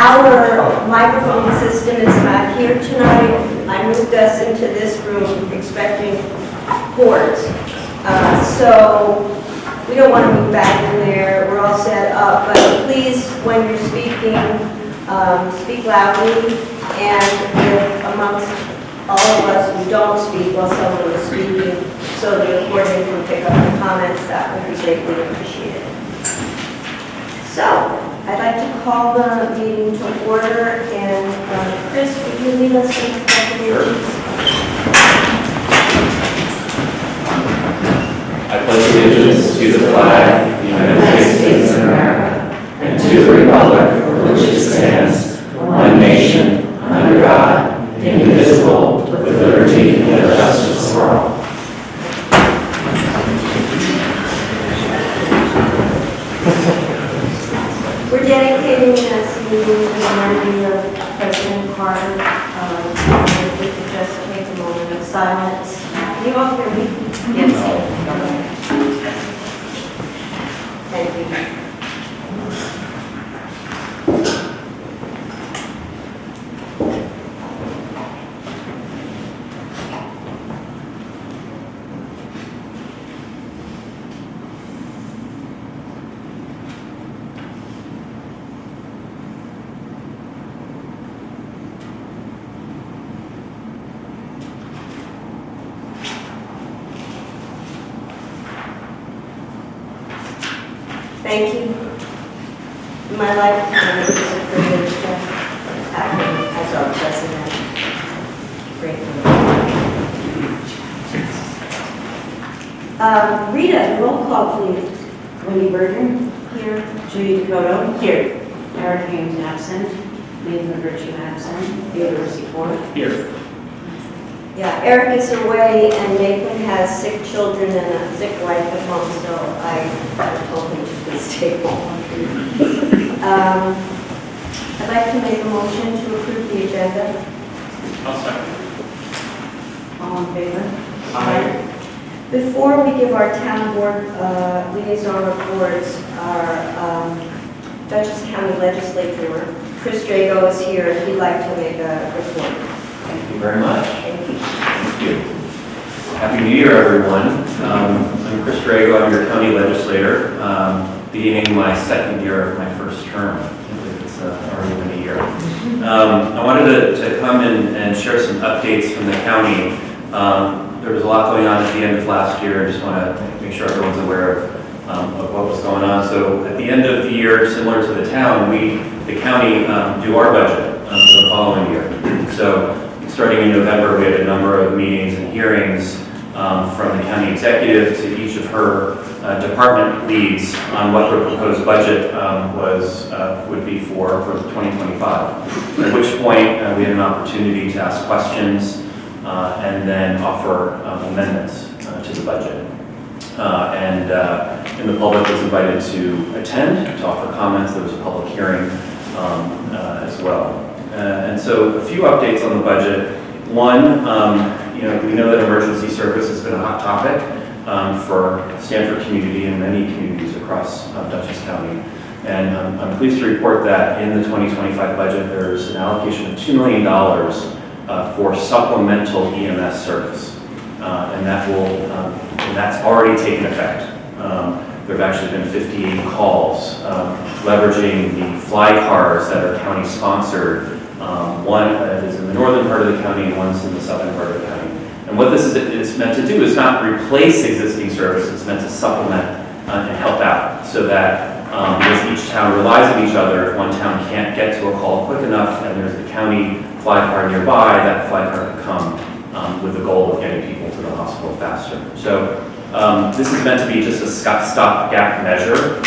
our microphone system is not here tonight. I moved us into this room expecting cords. So we don't want to move back in there. We're all set up, but please, when you're speaking, speak loudly, and if amongst all of us who don't speak while someone is speaking, so the recording can pick up the comments, that would be greatly appreciated. So, I'd like to call the meeting to order, and Chris, would you lead us in the pledge of allegiance? I pledge allegiance to the flag of the United States of America and to the republic for which it stands, one nation, under God, indivisible, with liberty and justice for all. We're dedicating this meeting to the memory of President Carter. If we could just take a moment of silence. Can you all hear me? Yes. Thank you. Thank you. In my lifetime, it was a privilege to act as our president. Great. Rita, roll call, please. Wendy Bergen. Here. Judy Dakota. Here. Eric Haynes absent. Nathan Virtue absent. Theodore Secord. Here. Yeah, Eric is away, and Nathan has sick children and a sick wife at home, so I told him to please stay home. I'd like to make a motion to approve the agenda. I'll second. All in favor? Aye. Before we give our town board liaison reports, our Dutchess County legislator, Chris Drago, is here, and he'd like to make a report. Thank you very much. Thank you. Thank you. Happy New Year, everyone. I'm Chris Drago. I'm your county legislator, beginning my second year of my first term. I can't believe it's already been a year. I wanted to come in and share some updates from the county. There was a lot going on at the end of last year. I just want to make sure everyone's aware of what was going on. So at the end of the year, similar to the town, the county, do our budget for the following year. So starting in November, we had a number of meetings and hearings from the county executive to each of her department leads on what their proposed budget would be for 2025. At which point we had an opportunity to ask questions and then offer amendments to the budget. And the public was invited to attend, to offer comments. There was a public hearing as well. And so a few updates on the budget. One, we know that emergency service has been a hot topic for Stanford community and many communities across Dutchess County. And I'm pleased to report that in the 2025 budget, there's an allocation of $2 million for supplemental EMS service. And that's already taken effect. There have actually been 58 calls leveraging the fly cars that are county sponsored. One is in the northern part of the county and one's in the southern part of the county. And what this is meant to do is not replace existing service, it's meant to supplement and help out so that as each town relies on each other, if one town can't get to a call quick enough and there's a county fly car nearby, that fly car can come with the goal of getting people to the hospital faster. So this is meant to be just a stopgap measure.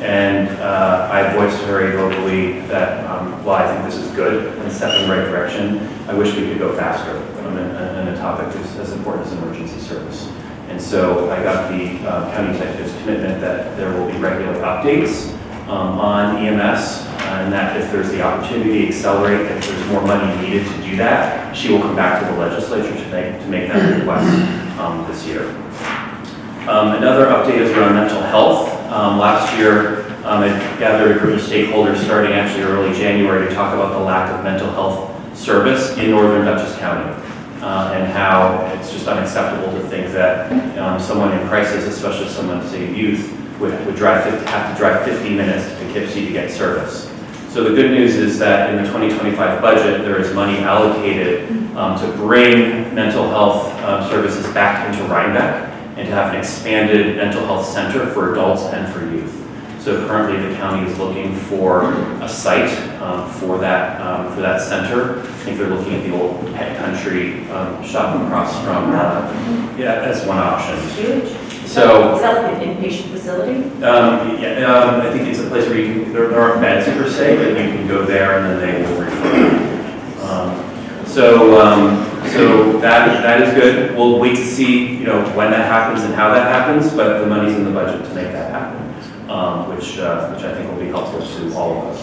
And I voiced very vocally that while I think this is good and a step in the right direction, I wish we could go faster on a topic as important as emergency service. And so I got the county executive's commitment that there will be regular updates on EMS, and that if there's the opportunity to accelerate, if there's more money needed to do that, she will come back to the legislature to make that request this year. Another update is around mental health. Last year, I gathered a group of stakeholders starting actually early January to talk about the lack of mental health service in northern Dutchess County, and how it's just unacceptable to think that someone in crisis, especially someone, say, youth, would have to drive 50 minutes to Poughkeepsie to get service. So the good news is that in the 2025 budget, there is money allocated to bring mental health services back into Rhinebeck and to have an expanded mental health center for adults and for youth. So currently the county is looking for a site for that center. I think they're looking at the old Pet Country shop across from, as one option. Huge. So, is that like an inpatient facility? I think it's a place where you can, there aren't beds per se, but you can go there and then they will refer you. So that is good. We'll wait to see, when that happens and how that happens, but the money's in the budget to make that happen, which I think will be helpful to all of us.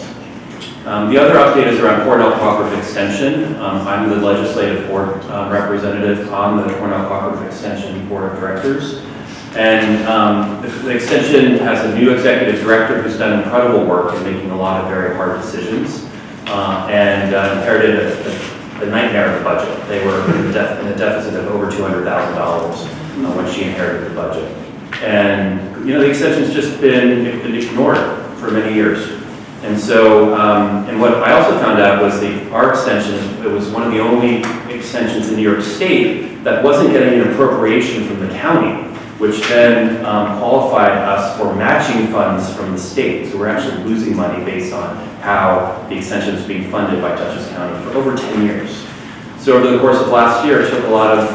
The other update is around Cornell Cooperative Extension. I'm the legislative board representative on the Cornell Cooperative Extension Board of Directors. And the extension has a new executive director who's done incredible work in making a lot of very hard decisions, and inherited a nightmare of the budget. They were in a deficit of over $200,000 when she inherited the budget. And the extension's just been ignored for many years. And so, and what I also found out was our extension, it was one of the only extensions in New York State that wasn't getting an appropriation from the county, which then qualified us for matching funds from the state. So we're actually losing money based on how the extension is being funded by Dutchess County for over 10 years. So over the course of last year, it took a lot of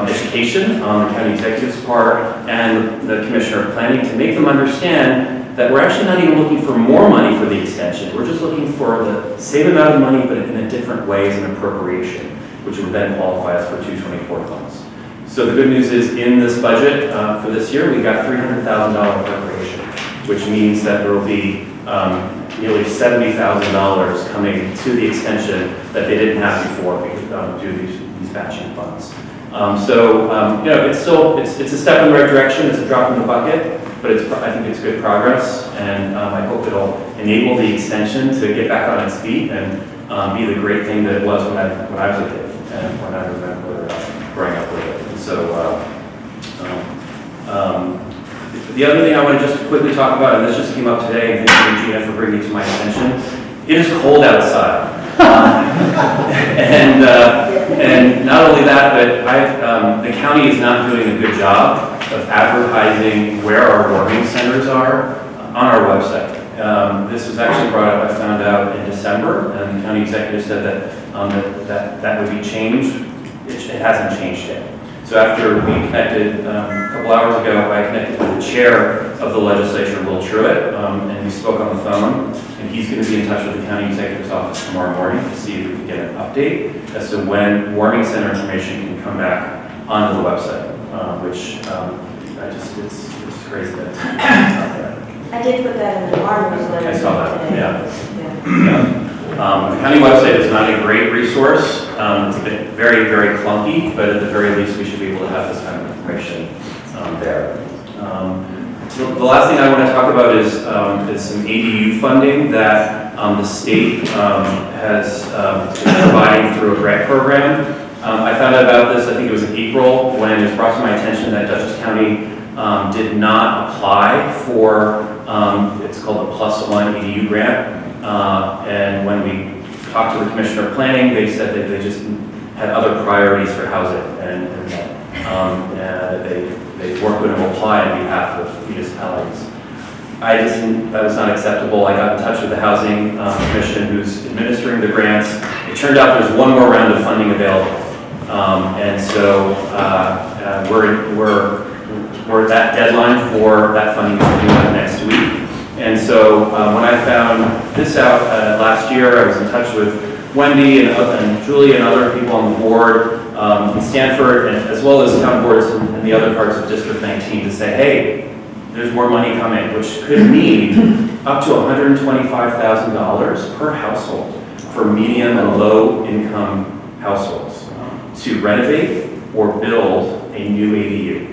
education on the county executive's part and the commissioner of planning to make them understand that we're actually not even looking for more money for the extension. We're just looking for the same amount of money, but in a different way as an appropriation, which would then qualify us for 224 funds. So the good news is in this budget for this year, we got $300,000 appropriation, which means that there will be nearly $70,000 coming to the extension that they didn't have before due to these matching funds. It's a step in the right direction. It's a drop in the bucket, but I think it's good progress, and I hope it'll enable the extension to get back on its feet and be the great thing that it was when I was a kid and when I remember growing up with it. The other thing I want to just quickly talk about, and this just came up today, and thank you, Gina, for bringing it to my attention. It is cold outside. And not only that, but the county is not doing a good job of advertising where our warming centers are on our website. This was actually brought up, I found out in December, and the county executive said that would be changed. It hasn't changed yet. So after we connected a couple hours ago, I connected with the chair of the legislature, Will Truitt, and we spoke on the phone, and he's going to be in touch with the county executive's office tomorrow morning to see if we can get an update as to when warming center information can come back onto the website, which it's crazy that it's out there. I did put that in the warm newsletter. I saw that, today. yeah. The county website is not a great resource. It's a bit very, very clunky, but at the very least, we should be able to have this kind of information there. The last thing I want to talk about is some ADU funding that the state has been providing through a grant program. I found out about this, I think it was in April, when it was brought to my attention that Dutchess County did not apply for, it's called the +1 ADU grant. And when we talked to the Commissioner of Planning, they said that they just had other priorities for housing, and they weren't going to apply on behalf of municipalities. That was not acceptable. I got in touch with the Housing Commission, who's administering the grants. It turned out there's one more round of funding available, and so we're at that deadline for that funding to be due next week. And so when I found this out last year, I was in touch with Wendy and Julie and other people on the board in Stanford, and as well as town boards in the other parts of District 19 to say, hey, there's more money coming, which could mean up to $125,000 per household for medium and low income households to renovate or build a new ADU.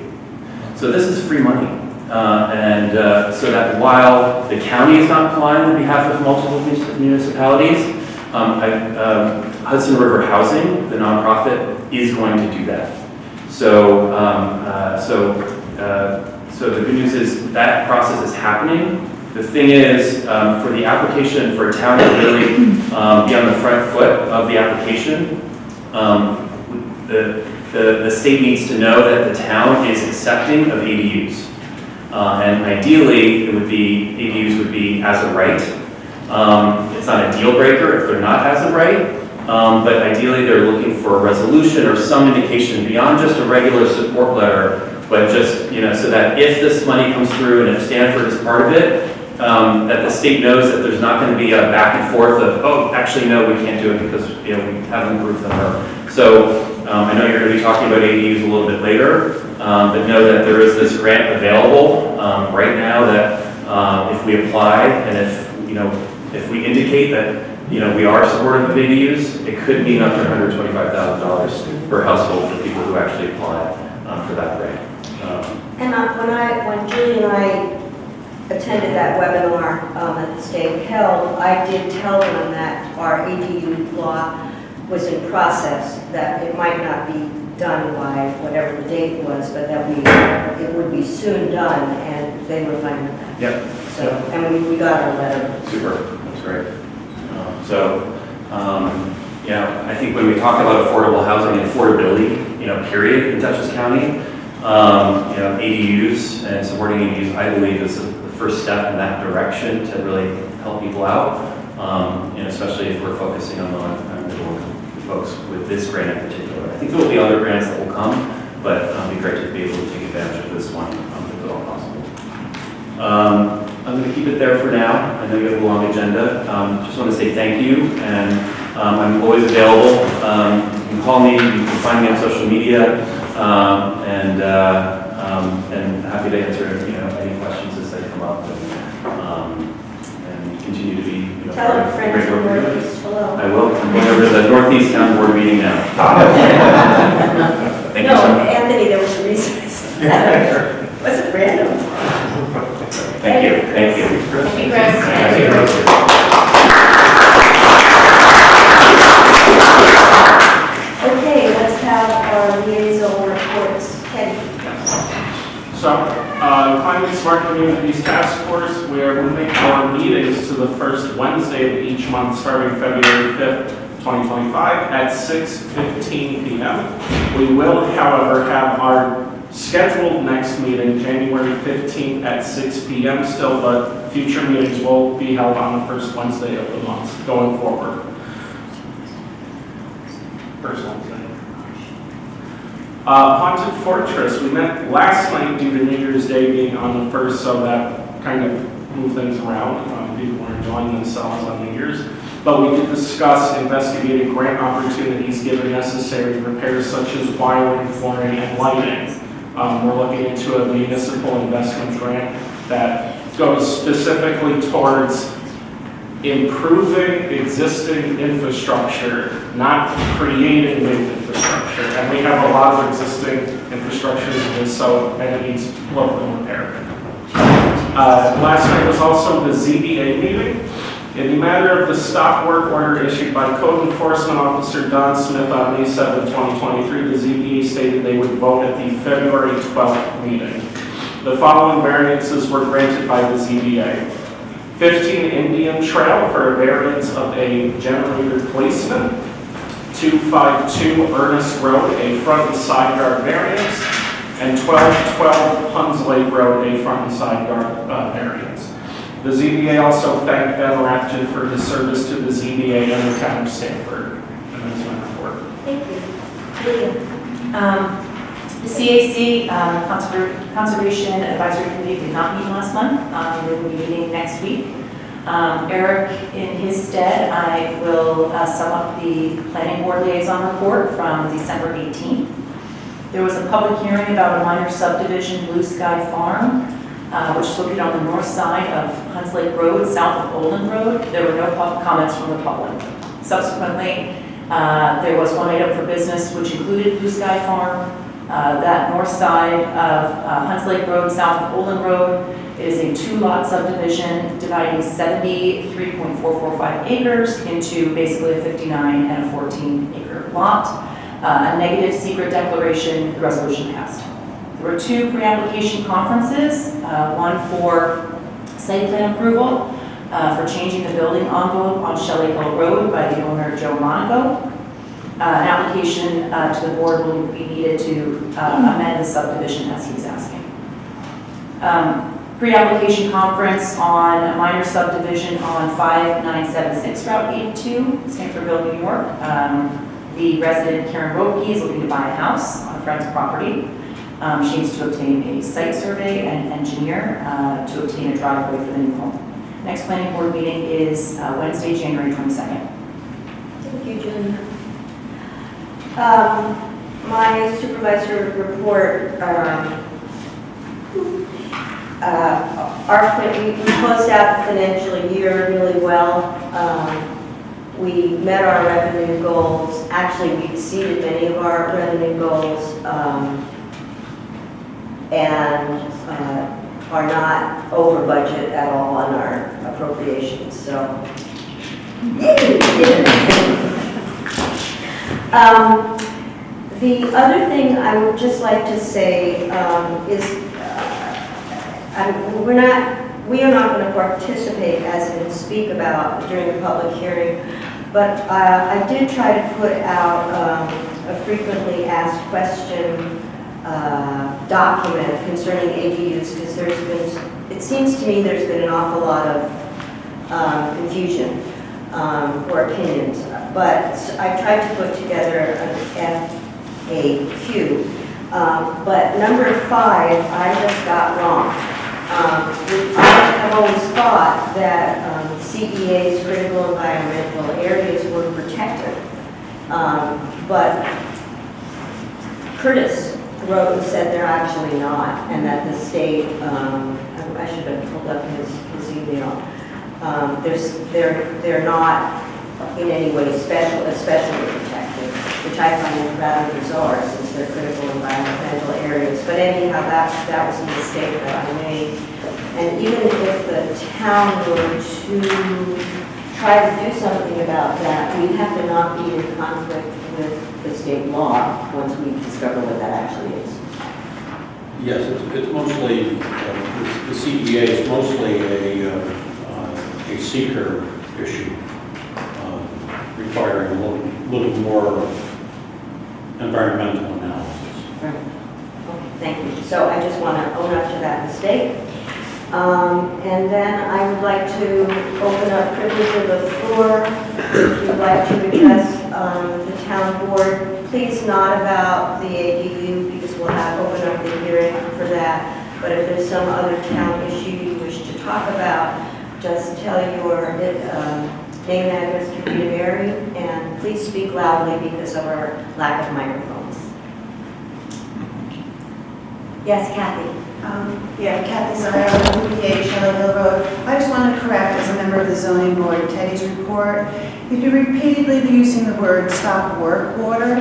So this is free money. So that while the county is not applying on behalf of multiple municipalities, Hudson River Housing, the nonprofit, is going to do that. So the good news is that process is happening. The thing is, for the application for a town to really be on the front foot of the application, the state needs to know that the town is accepting of ADUs. And ideally, ADUs would be as a right. It's not a deal breaker if they're not as a right, but ideally they're looking for a resolution or some indication beyond just a regular support letter, but just, so that if this money comes through and if Stanford is part of it, that the state knows that there's not going to be a back and forth of, oh, actually, no, we can't do it because we haven't approved them. So I know you're going to be talking about ADUs a little bit later, but know that there is this grant available right now that if we apply and if we indicate that we are supportive of ADUs, it could mean up to $125,000 per household for people who actually apply for that grant. And when Julie and I attended that webinar that the state held, I did tell them that our ADU law was in process, that it might not be done by whatever the date was, but that it would be soon done, and they were fine with that. Yep. So, and we got our letter. Super, that's great. I think when we talk about affordable housing and affordability, period, in Dutchess County, ADUs and supporting ADUs, I believe is the first step in that direction to really help people out, especially if we're focusing on the folks with this grant in particular. I think there will be other grants that will come, but it'd be great to be able to take advantage of this one if at all possible. I'm going to keep it there for now. I know you have a long agenda. Just want to say thank you, and I'm always available. You can call me, you can find me on social media, and happy to answer any questions as they come up, and continue to be Tell a friend great from work. Northeast hello. I will. I'm going over to the Northeast Town Board meeting now. Thank you so much. Anthony, there was a reason. Was it random? Thank you. Thank you. Thank you, Chris. Thank you. Okay, let's have our liaison reports. Ken. So, Climate Smart Communities Task Force, we are moving our meetings to the first Wednesday of each month starting February 5th, 2025 at 6:15 p.m. We will, however, have our scheduled next meeting January 15th at 6 p.m. still, but future meetings will be held on the first Wednesday of the month going forward. First Wednesday. Haunted Fortress, we met last night due to New Year's Day being on the 1st, so that kind of moved things around. People were enjoying themselves on New Year's. But we did discuss investigating grant opportunities given necessary repairs such as wiring, flooring, and lighting. We're looking into a municipal investment grant that goes specifically towards improving existing infrastructure, not creating new infrastructure. And we have a lot of existing infrastructure and it needs local repair. Last night was also the ZBA meeting. In the matter of the stop work order issued by Code Enforcement Officer Don Smith on May 7, 2023, the ZBA stated they would vote at the February 12th meeting. The following variances were granted by the ZBA. 15 Indian Trail for a variance of a generator placement. 252 Ernest Road, a front and side yard variance. And 1212 Huns Lake Road, a front and side yard variance. The ZBA also thanked Ben Rathjen for his service to the ZBA and the town of Stanford. And that's my report. Thank you. Julia. The CAC, Conservation Advisory Committee, did not meet last month. They will be meeting next week. Eric, in his stead, I will sum up the Planning Board Liaison Report from December 18th. There was a public hearing about a minor subdivision, Blue Sky Farm, which is located on the north side of Huns Lake Road, south of Olin Road. There were no public comments from the public. Subsequently, there was one item for business, which included Blue Sky Farm. That north side of Hunts Lake Road, south of Olin Road, is a 2-lot subdivision dividing 73.445 acres into basically a 59 and a 14-acre lot. A negative secret declaration, the resolution passed. There were 2 pre-application conferences, one for site plan approval for changing the building envelope on Shelley Hill Road by the owner Joe Monaco. An application to the board will be needed to amend the subdivision as he's asking. Pre-application conference on a minor subdivision on 5976 Route 82, Stanford, New York. The resident Karen Roepke is looking to buy a house on a friend's property. She needs to obtain a site survey and engineer to obtain a driveway for the new home. Next planning board meeting is Wednesday, January 22nd. Thank you, Jen. My supervisor report, we closed out the financial year really well. We met our revenue goals. Actually, we exceeded many of our revenue goals and are not over budget at all on our appropriations. So, yay! The other thing I would just like to say is we are not going to participate as in speak about during the public hearing, but I did try to put out a frequently asked question document concerning ADUs because it seems to me there's been an awful lot of confusion or opinions. But I tried to put together an FAQ. But number 5, I just got wrong. I have always thought that CEA's critical environmental areas were protected. But Curtis wrote and said they're actually not, and that the state, I should have pulled up his email, they're not in any way especially protected, which I find rather bizarre since they're critical environmental areas. But anyhow, that was a mistake that I made. And even if the town were to try to do something about that, we'd have to not be in conflict with the state law once we discover what that actually is. Yes, it's mostly, the CEA is mostly a seeker issue, requiring a little more environmental analysis. Right. Okay, thank you. So I just want to own up to that mistake. And then I would like to open up privilege of the floor. If you'd like to address the town board, please not about the ADU because we'll open up the hearing for that. But if there's some other town issue you wish to talk about, just tell your name and address to Rita Mary, and please speak loudly because of our lack of microphones. Yes, Kathy. Kathy Zara, PA Shelley Hill Road. I just want to correct, as a member of the zoning board, Teddy's report. You've been repeatedly using the word stop work order.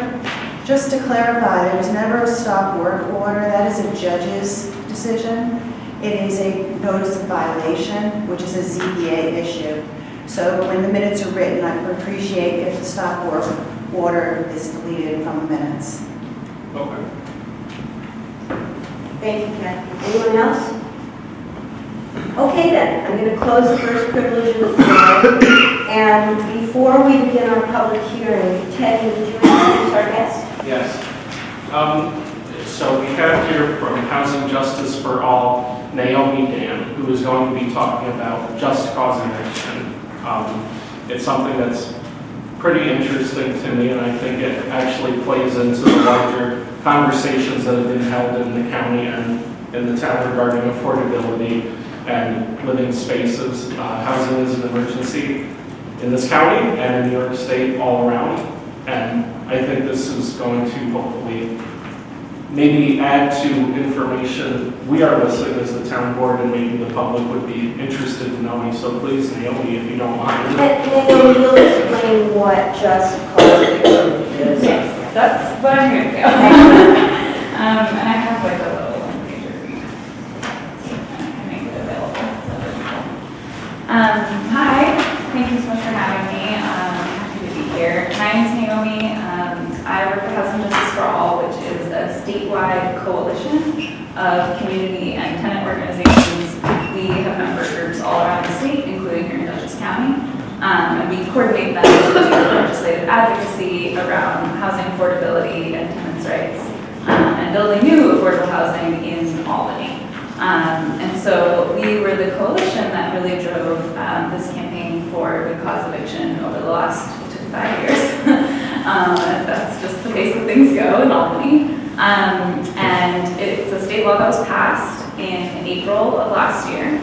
Just to clarify, there was never a stop work order. That is a judge's decision. It is a notice of violation, which is a ZBA issue. So when the minutes are written, I would appreciate if the stop work order is deleted from the minutes. Okay. Thank you, Kathy. Anyone else? Okay then, I'm going to close the first privilege of the floor. And before we begin our public hearing, Teddy, would you introduce our guest? Yes. So we have here from Housing Justice for All, Naomi Dan, who is going to be talking about just cause eviction. It's something that's pretty interesting to me, and I think it actually plays into the larger conversations that have been held in the county and in the town regarding affordability and living spaces. Housing is an emergency in this county and in New York State all around, and I think this is going to hopefully maybe add to information we are listening as the town board, and maybe the public would be interested in knowing. So please, Naomi, if you don't mind. Naomi, you'll explain what just cause eviction is. Yes, that's what I'm going to do. And I have like a little one-pager for you. And I can make it available to other people. Hi, thank you so much for having me. I'm happy to be here. My name is Naomi. I work for Housing Justice for All, which is a statewide coalition of community and tenant organizations. We have member groups all around the state, including here in Dutchess County. And we coordinate them to do legislative advocacy around housing affordability and tenants' rights, and building new affordable housing in Albany. And so we were the coalition that really drove this campaign for good cause eviction over the last 5 years. That's just the pace that things go in Albany. And it's a state law that was passed in April of last year.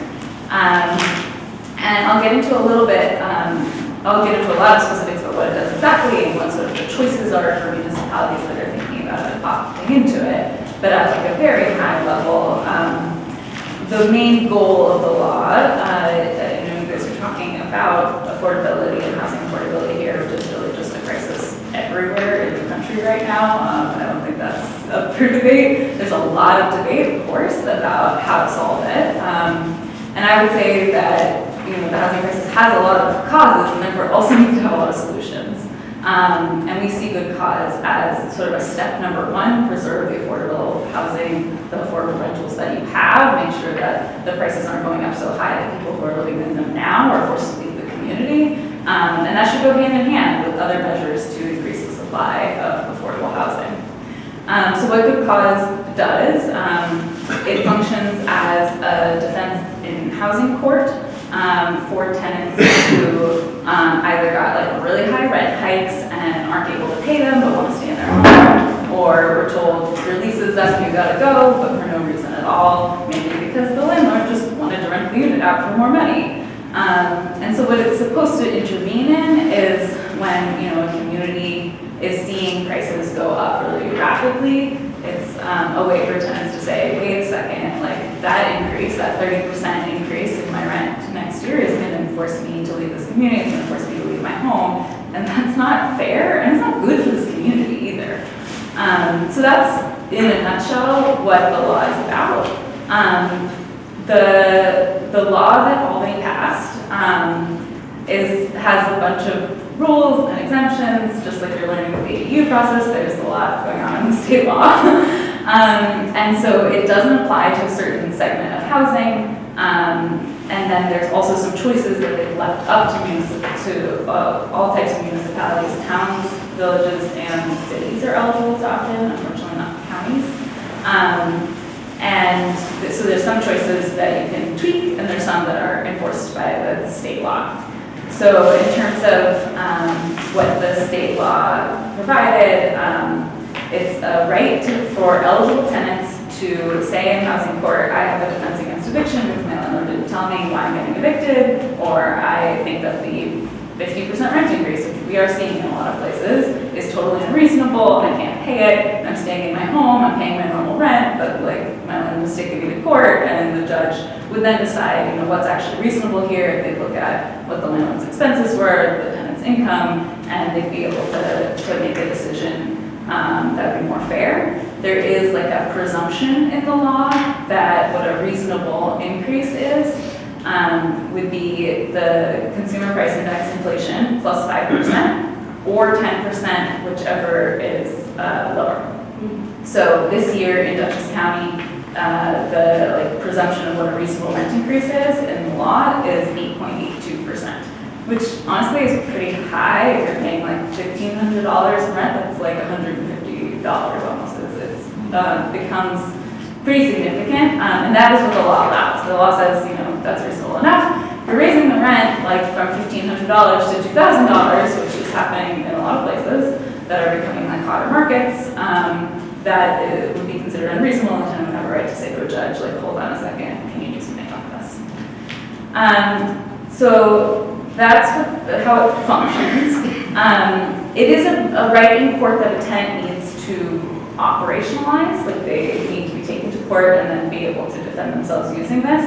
And I'll get into a little bit, I'll get into a lot of specifics about what it does exactly and what sort of the choices are for municipalities that are thinking about opting into it. But at like a very high level, the main goal of the law, I know you guys are talking about affordability and housing affordability here, which is really just a crisis everywhere in the country right now. I don't think that's up for debate. There's a lot of debate, of course, about how to solve it. And I would say that the housing crisis has a lot of causes and therefore also needs to have a lot of solutions. And we see good cause as sort of a step number one, preserve the affordable housing, the affordable rentals that you have, make sure that the prices aren't going up so high that people who are living in them now are forced to leave the community. And that should go hand in hand with other measures to increase the supply of affordable housing. So what good cause does, it functions as a defense in housing court for tenants who either got like really high rent hikes and aren't able to pay them but want to stay in their home, or were told your lease is up, you gotta go, but for no reason at all, maybe because the landlord just wanted to rent the unit out for more money. And so what it's supposed to intervene in is when a community is seeing prices go up really rapidly. It's a way for tenants to say, wait a second, like that increase, that 30% increase in my rent next year is going to force me to leave this community, it's going to force me to leave my home, and that's not fair, and it's not good for this community either. So that's, in a nutshell, what the law is about. The law that Albany passed has a bunch of rules and exemptions, just like you're learning with the ADU process. There's a lot going on in the state law. And so it doesn't apply to a certain segment of housing. And then there's also some choices that they've left up to all types of municipalities. Towns, villages, and cities are eligible to opt in, unfortunately not counties. And so there's some choices that you can tweak, and there's some that are enforced by the state law. So in terms of what the state law provided, it's a right for eligible tenants to say in housing court, I have a defense against eviction because my landlord didn't tell me why I'm getting evicted, or I think that the 50% rent increase, which we are seeing in a lot of places, is totally unreasonable, I can't pay it, I'm staying in my home, I'm paying my normal rent, but like my landlord's taking me to court, and the judge would then decide, what's actually reasonable here. They look at what the landlord's expenses were, the tenant's income, and they'd be able to make a decision that would be more fair. There is like a presumption in the law that what a reasonable increase is would be the consumer price index inflation plus 5% or 10%, whichever is lower. So this year in Dutchess County, the presumption of what a reasonable rent increase is in the law is 8.82%, which honestly is pretty high. If you're paying like $1,500 in rent, that's like $150 almost. It becomes pretty significant, and that is what the law allows. The law says, that's reasonable enough. If you're raising the rent like from $1,500 to $2,000, which is happening in a lot of places that are becoming like hotter markets, that it would be considered unreasonable, and the tenant would have a right to say to a judge, like, hold on a second, can you do something about this? So that's how it functions. It is a right in court that a tenant needs to operationalize, like they need to be taken to court and then be able to defend themselves using this.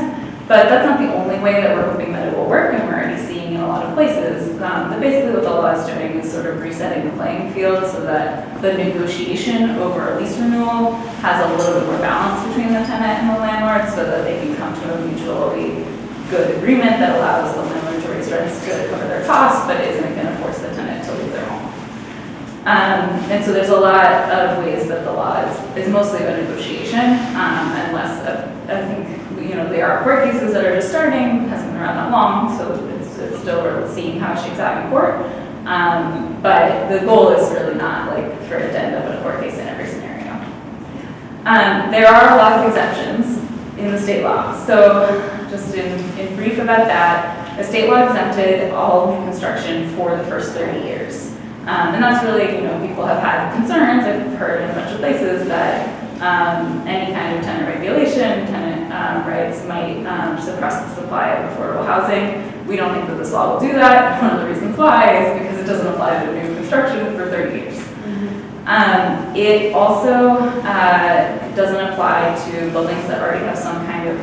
But that's not the only way that we're hoping that it will work, and we're already seeing in a lot of places. But basically what the law law is doing is sort of resetting the playing field so that the negotiation over a lease renewal has a little bit more balance between the tenant and the landlord so that they can come to a mutually good agreement that allows the landlord to raise rents to cover their costs, but isn't going to force the tenant to leave their home. And so there's a lot of ways that the law is mostly a negotiation, unless I think, there are court cases that are just starting, hasn't been around that long, so it's still we're seeing how it shakes out in court. But the goal is really not like for it to end up in a court case in every scenario. There are a lot of exemptions in the state law. So just in brief about that, the state law exempted all new construction for the first 30 years. And that's really, people have had concerns, I've heard in a bunch of places that any kind of tenant regulation, tenant rights might suppress the supply of affordable housing. We don't think that this law will do that. One of the reasons why is because it doesn't apply to new construction for 30 years. It also doesn't apply to buildings that already have some kind of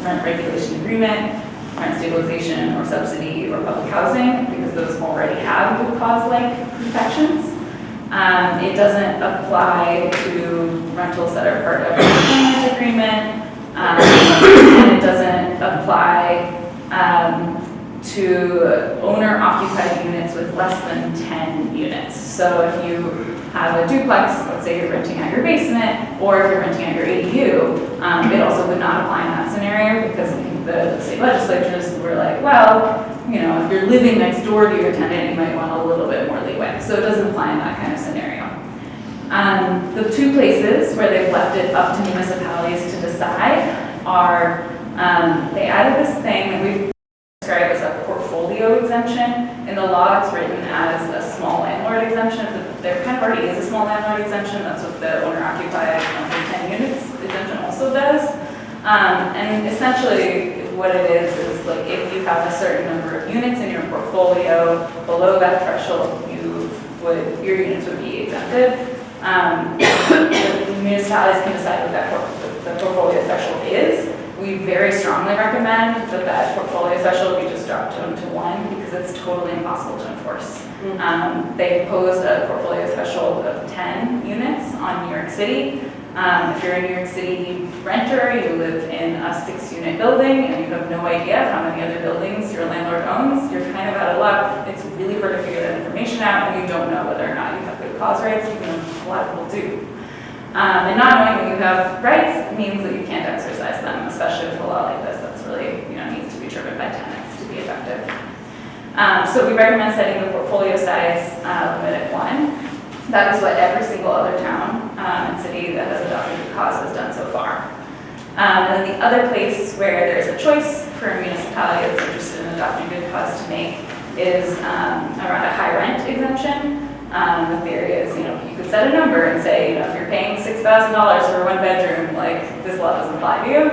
rent regulation agreement, rent stabilization or subsidy or public housing, because those already have good cause-like protections. It doesn't apply to rentals that are part of a tenant agreement, and it doesn't apply to owner-occupied units with less than 10 units. So if you have a duplex, let's say you're renting out your basement, or if you're renting out your ADU, it also would not apply in that scenario because the state legislatures were like, well, if you're living next door to your tenant, you might want a little bit more leeway. So it doesn't apply in that kind of scenario. The two places where they've left it up to municipalities to decide are, they added this thing that we've described as a portfolio exemption. In the law, it's written as a small landlord exemption. There kind of already is a small landlord exemption. That's what the owner-occupied 10 units exemption also does. And essentially, what it is like if you have a certain number of units in your portfolio below that threshold, your units would be exempted. The municipalities can decide what the portfolio threshold is. We very strongly recommend that portfolio threshold be just dropped down to 1 because it's totally impossible to enforce. They imposed a portfolio threshold of 10 units on New York City. If you're a New York City renter, you live in a 6-unit building and you have no idea how many other buildings your landlord owns, you're kind of out of luck. It's really hard to figure that information out when you don't know whether or not you have good cause rights, even though a lot of people do. And not knowing that you have rights means that you can't exercise them, especially with a law like this that's really, needs to be driven by tenants to be effective. So we recommend setting the portfolio size limit at 1. That is what every single other town and city that has adopted good cause has done so far. And then the other place where there's a choice for a municipality that's interested in adopting good cause to make is around a high rent exemption. The theory is, you could set a number and say, if you're paying $6,000 for 1 bedroom, this law doesn't apply to you.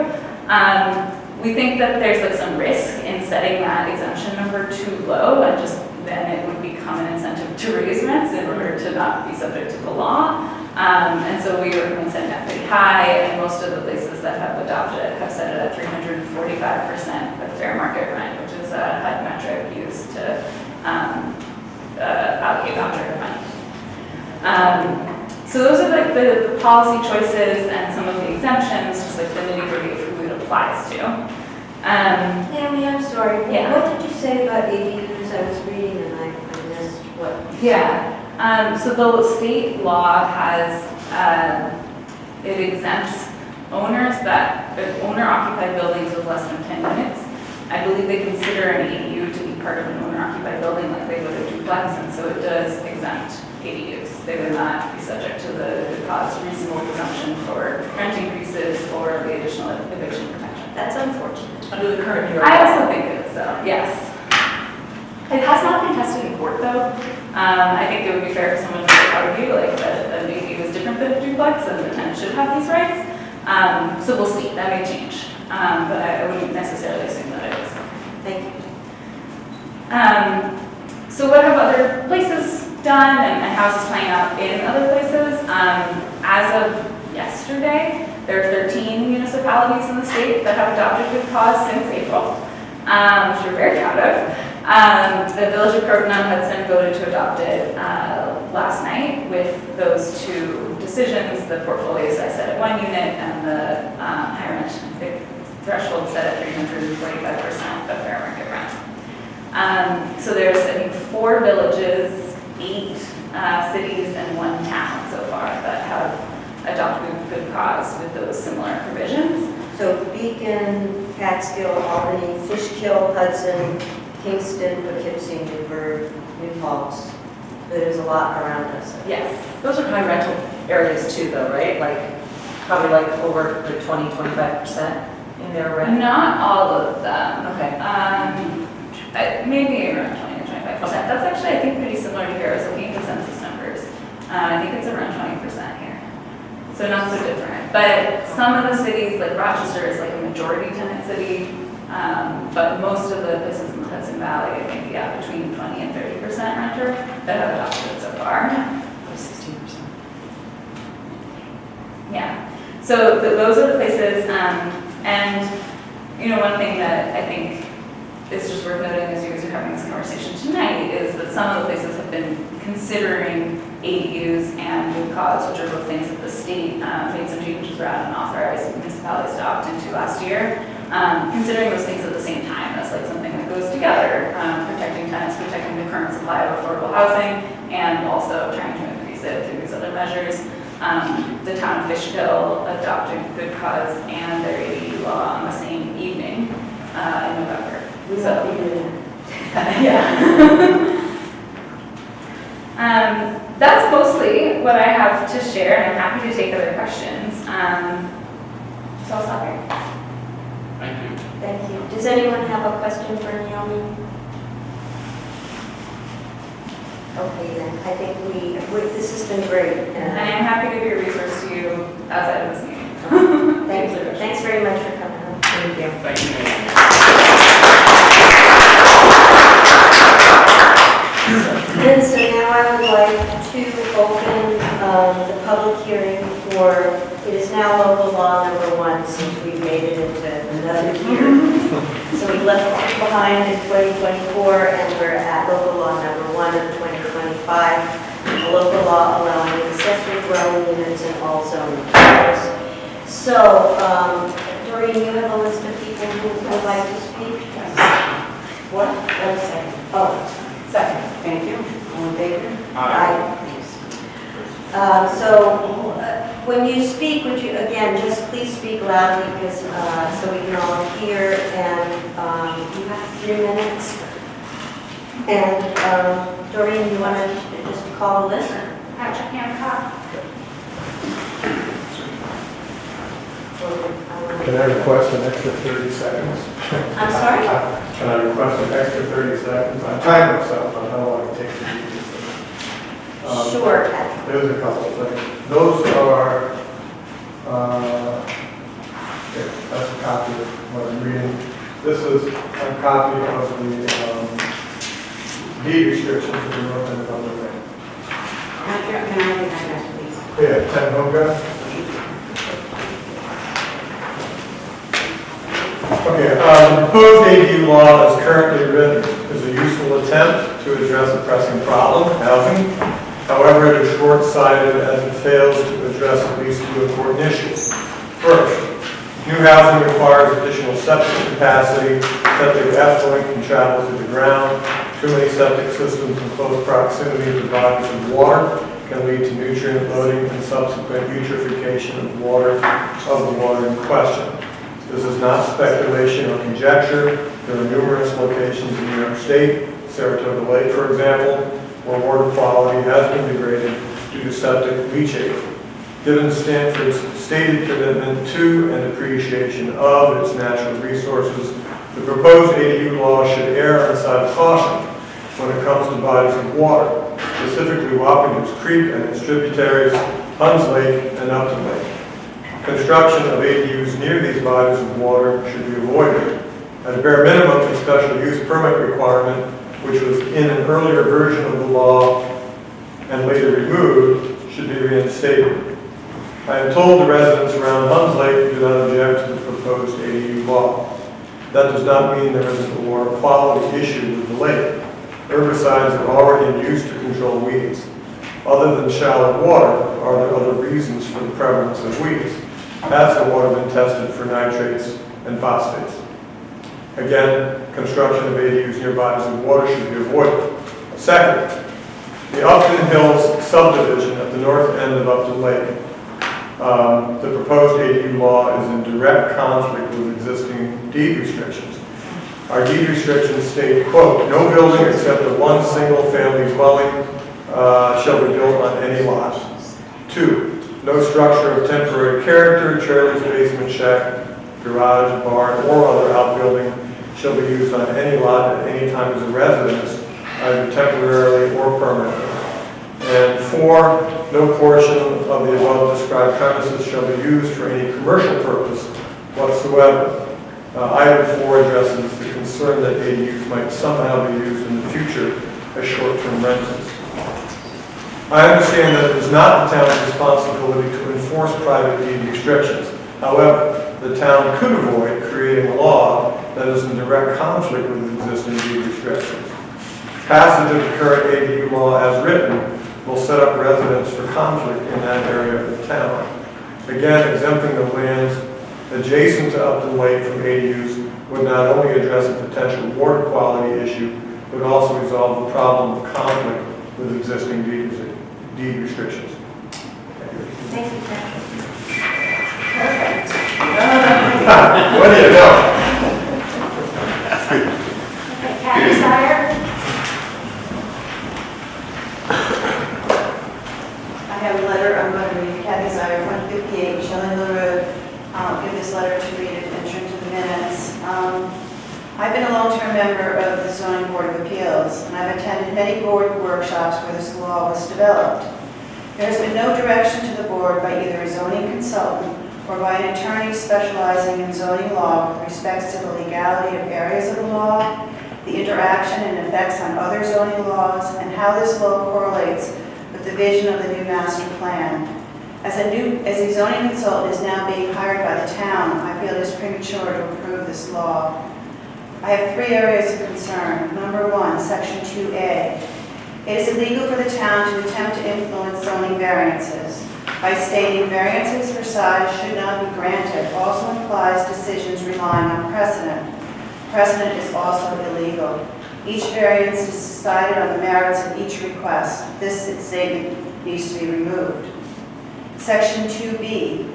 We think that there's some risk in setting that exemption number too low, and just then it would become an incentive to raise rents in order to not be subject to the law. And so we recommend setting that pretty high, and most of the places that have adopted it have set it at 345% of fair market rent, which is a HUD metric used to allocate voucher money. So those are the policy choices and some of the exemptions, just the nitty-gritty of who it applies to. Tammy, I'm sorry. Yeah. What did you say about ADUs? I was reading and I missed what. Yeah. So the state law has, it exempts owner-occupied buildings with less than 10 units. I believe they consider an ADU to be part of an owner-occupied building like they would a duplex, and so it does exempt ADUs. They would not be subject to the good cause reasonable exemption for rent increases or the additional eviction protection. That's unfortunate. Under the current New York I law. also think that so, yes. It has not been tested in court though. I think it would be fair for someone to argue that an ADU is different than a duplex and the tenant should have these rights. So we'll see, that may change. But I wouldn't necessarily assume that it is. Thank you. So what have other places done and how is this playing out in other places? As of yesterday, there are 13 municipalities in the state that have adopted good cause since April, which we're very proud of. The Village of Croton-on-Hudson voted to adopt it last night with those two decisions, the portfolio size set at 1 unit and the high rent threshold set at 345% of fair market rent. So there's, I think, 4 villages, 8 cities, and 1 town so far that have adopted good cause with those similar provisions. So Beacon, Catskill, Albany, Fishkill, Hudson, Kingston, Poughkeepsie, Newburgh, New Paltz. There's a lot around us. Yes. Those are high rental areas too, though, right? Like, probably like over the 20-25% in their rent? Not all of them. Okay. Maybe around 20 to 25%. That's actually, I think, pretty similar to here. I was looking at the census numbers. I think it's around 20% here. So not so different. But some of the cities, like Rochester, is like a majority tenant city. But most of the places in the Hudson Valley, I think, yeah, between 20 and 30% renter that have adopted it so far. 16%. Yeah. So those are the places. And, you know, one thing that I think is just worth noting as you guys are having this conversation tonight is that some of the places have been considering ADUs and good cause, which are both things that the state made some changes around and authorized municipalities to opt into last year. Considering those things at the same time as like something that goes together, protecting tenants, protecting the current supply of affordable housing, and also trying to increase it through these other measures. The town of Fishkill adopted good cause and their ADU law on the same evening in November. We won't be doing Yeah. That's mostly what I have to share, and I'm happy to take other questions. So I'll stop here. Thank you. Thank you. Does anyone have a question for Naomi? Okay, then. I think this has been great. And I am happy to be a resource to you outside of this meeting. Thank you. Thanks very much for coming. Thank you. Thank you. And so now I would like to open the public hearing for, it is now local law number 1 since we've made it into another year. So we left it behind in 2024 and we're at local law number 1 of 2025, a local law allowing accessory dwelling units in all zoning areas. So, Doreen, you have a list of people who would like to speak? What? 1 second. Oh. Second. Thank you. All in favor? Aye. So when you speak, would you, again, just please speak loudly because, so we can all hear, and you have 3 minutes. And Doreen, you want to just call the list? Patrick Hancock. Can I request an extra 30 seconds? I'm sorry? Can I request an extra 30 seconds? I'm time myself on how long it takes to do this. Sure, Patrick. There's a couple of things. Those are, okay, that's a copy of what I'm reading. This is a copy of the deed restrictions of the North End of Underwood. Patrick, can I have your address, please? Yeah, 10 Hogarth. Okay, the proposed ADU law as currently written is a useful attempt to address a pressing problem, housing. However, it is short-sighted as it fails to address at least 2 important issues. First, new housing requires additional septic capacity. Septic effluent can travel through the ground. Too many septic systems in close proximity to bodies of water can lead to nutrient loading and subsequent eutrophication of the water in question. This is not speculation or conjecture. There are numerous locations in New York State, Saratoga Lake, for example, where water quality has been degraded due to septic leachate. Given Stanford's stated commitment to and appreciation of its natural resources, the proposed ADU law should err on the side of caution when it comes to bodies of water, specifically Wappingers Creek and its tributaries, Huns Lake, and Upton Lake. Construction of ADUs near these bodies of water should be avoided. At a bare minimum, the special use permit requirement, which was in an earlier version of the law and later removed, should be reinstated. I am told the residents around Huns Lake do not object to the proposed ADU law. That does not mean there isn't a water quality issue with the lake. Herbicides are already in use to control weeds. Other than shallow water, are there other reasons for the prevalence of weeds? Has the water been tested for nitrates and phosphates? Again, construction of ADUs near bodies of water should be avoided. Second, the Upton Hills subdivision at the north end of Upton Lake. The proposed ADU law is in direct conflict with existing deed restrictions. Our deed restrictions state, quote, no building except a one single-family dwelling shall be built on any lot. 2, no structure of temporary character, trailers, basement, shack, garage, barn, or other outbuilding shall be used on any lot at any time as a residence, either temporarily or permanently. And 4, no portion of the above described premises shall be used for any commercial purpose whatsoever. Item 4 addresses the concern that ADUs might somehow be used in the future as short-term rentals. I understand that it is not the town's responsibility to enforce private deed restrictions. However, the town could avoid creating a law that is in direct conflict with existing deed restrictions. Passage of the current ADU law as written will set up residents for conflict in that area of the town. Again, exempting the lands adjacent to Upton Lake from ADUs would not only address a potential water quality issue, but also resolve the problem of conflict with existing deed restrictions. Thank you, Patrick. Perfect. What do you know? Okay, Kathy Sire? I have a letter, I'm going to read Kathy Sire, 158 Shillingland Road. I'll give this letter to read it and enter into the minutes. I've been a long-term member of the Zoning Board of Appeals, and I've attended many board workshops where this law was developed. There has been no direction to the board by either a zoning consultant or by an attorney specializing in zoning law with respect to the legality of areas of the law, the interaction and effects on other zoning laws, and how this law correlates with the vision of the new master plan. As a zoning consultant is now being hired by the town, I feel it is premature to approve this law. I have 3 areas of concern. Number 1, Section 2A. It is illegal for the town to attempt to influence zoning variances. By stating variances for size should not be granted also implies decisions relying on precedent. Precedent is also illegal. Each variance is decided on the merits of each request. This statement needs to be removed. Section 2B.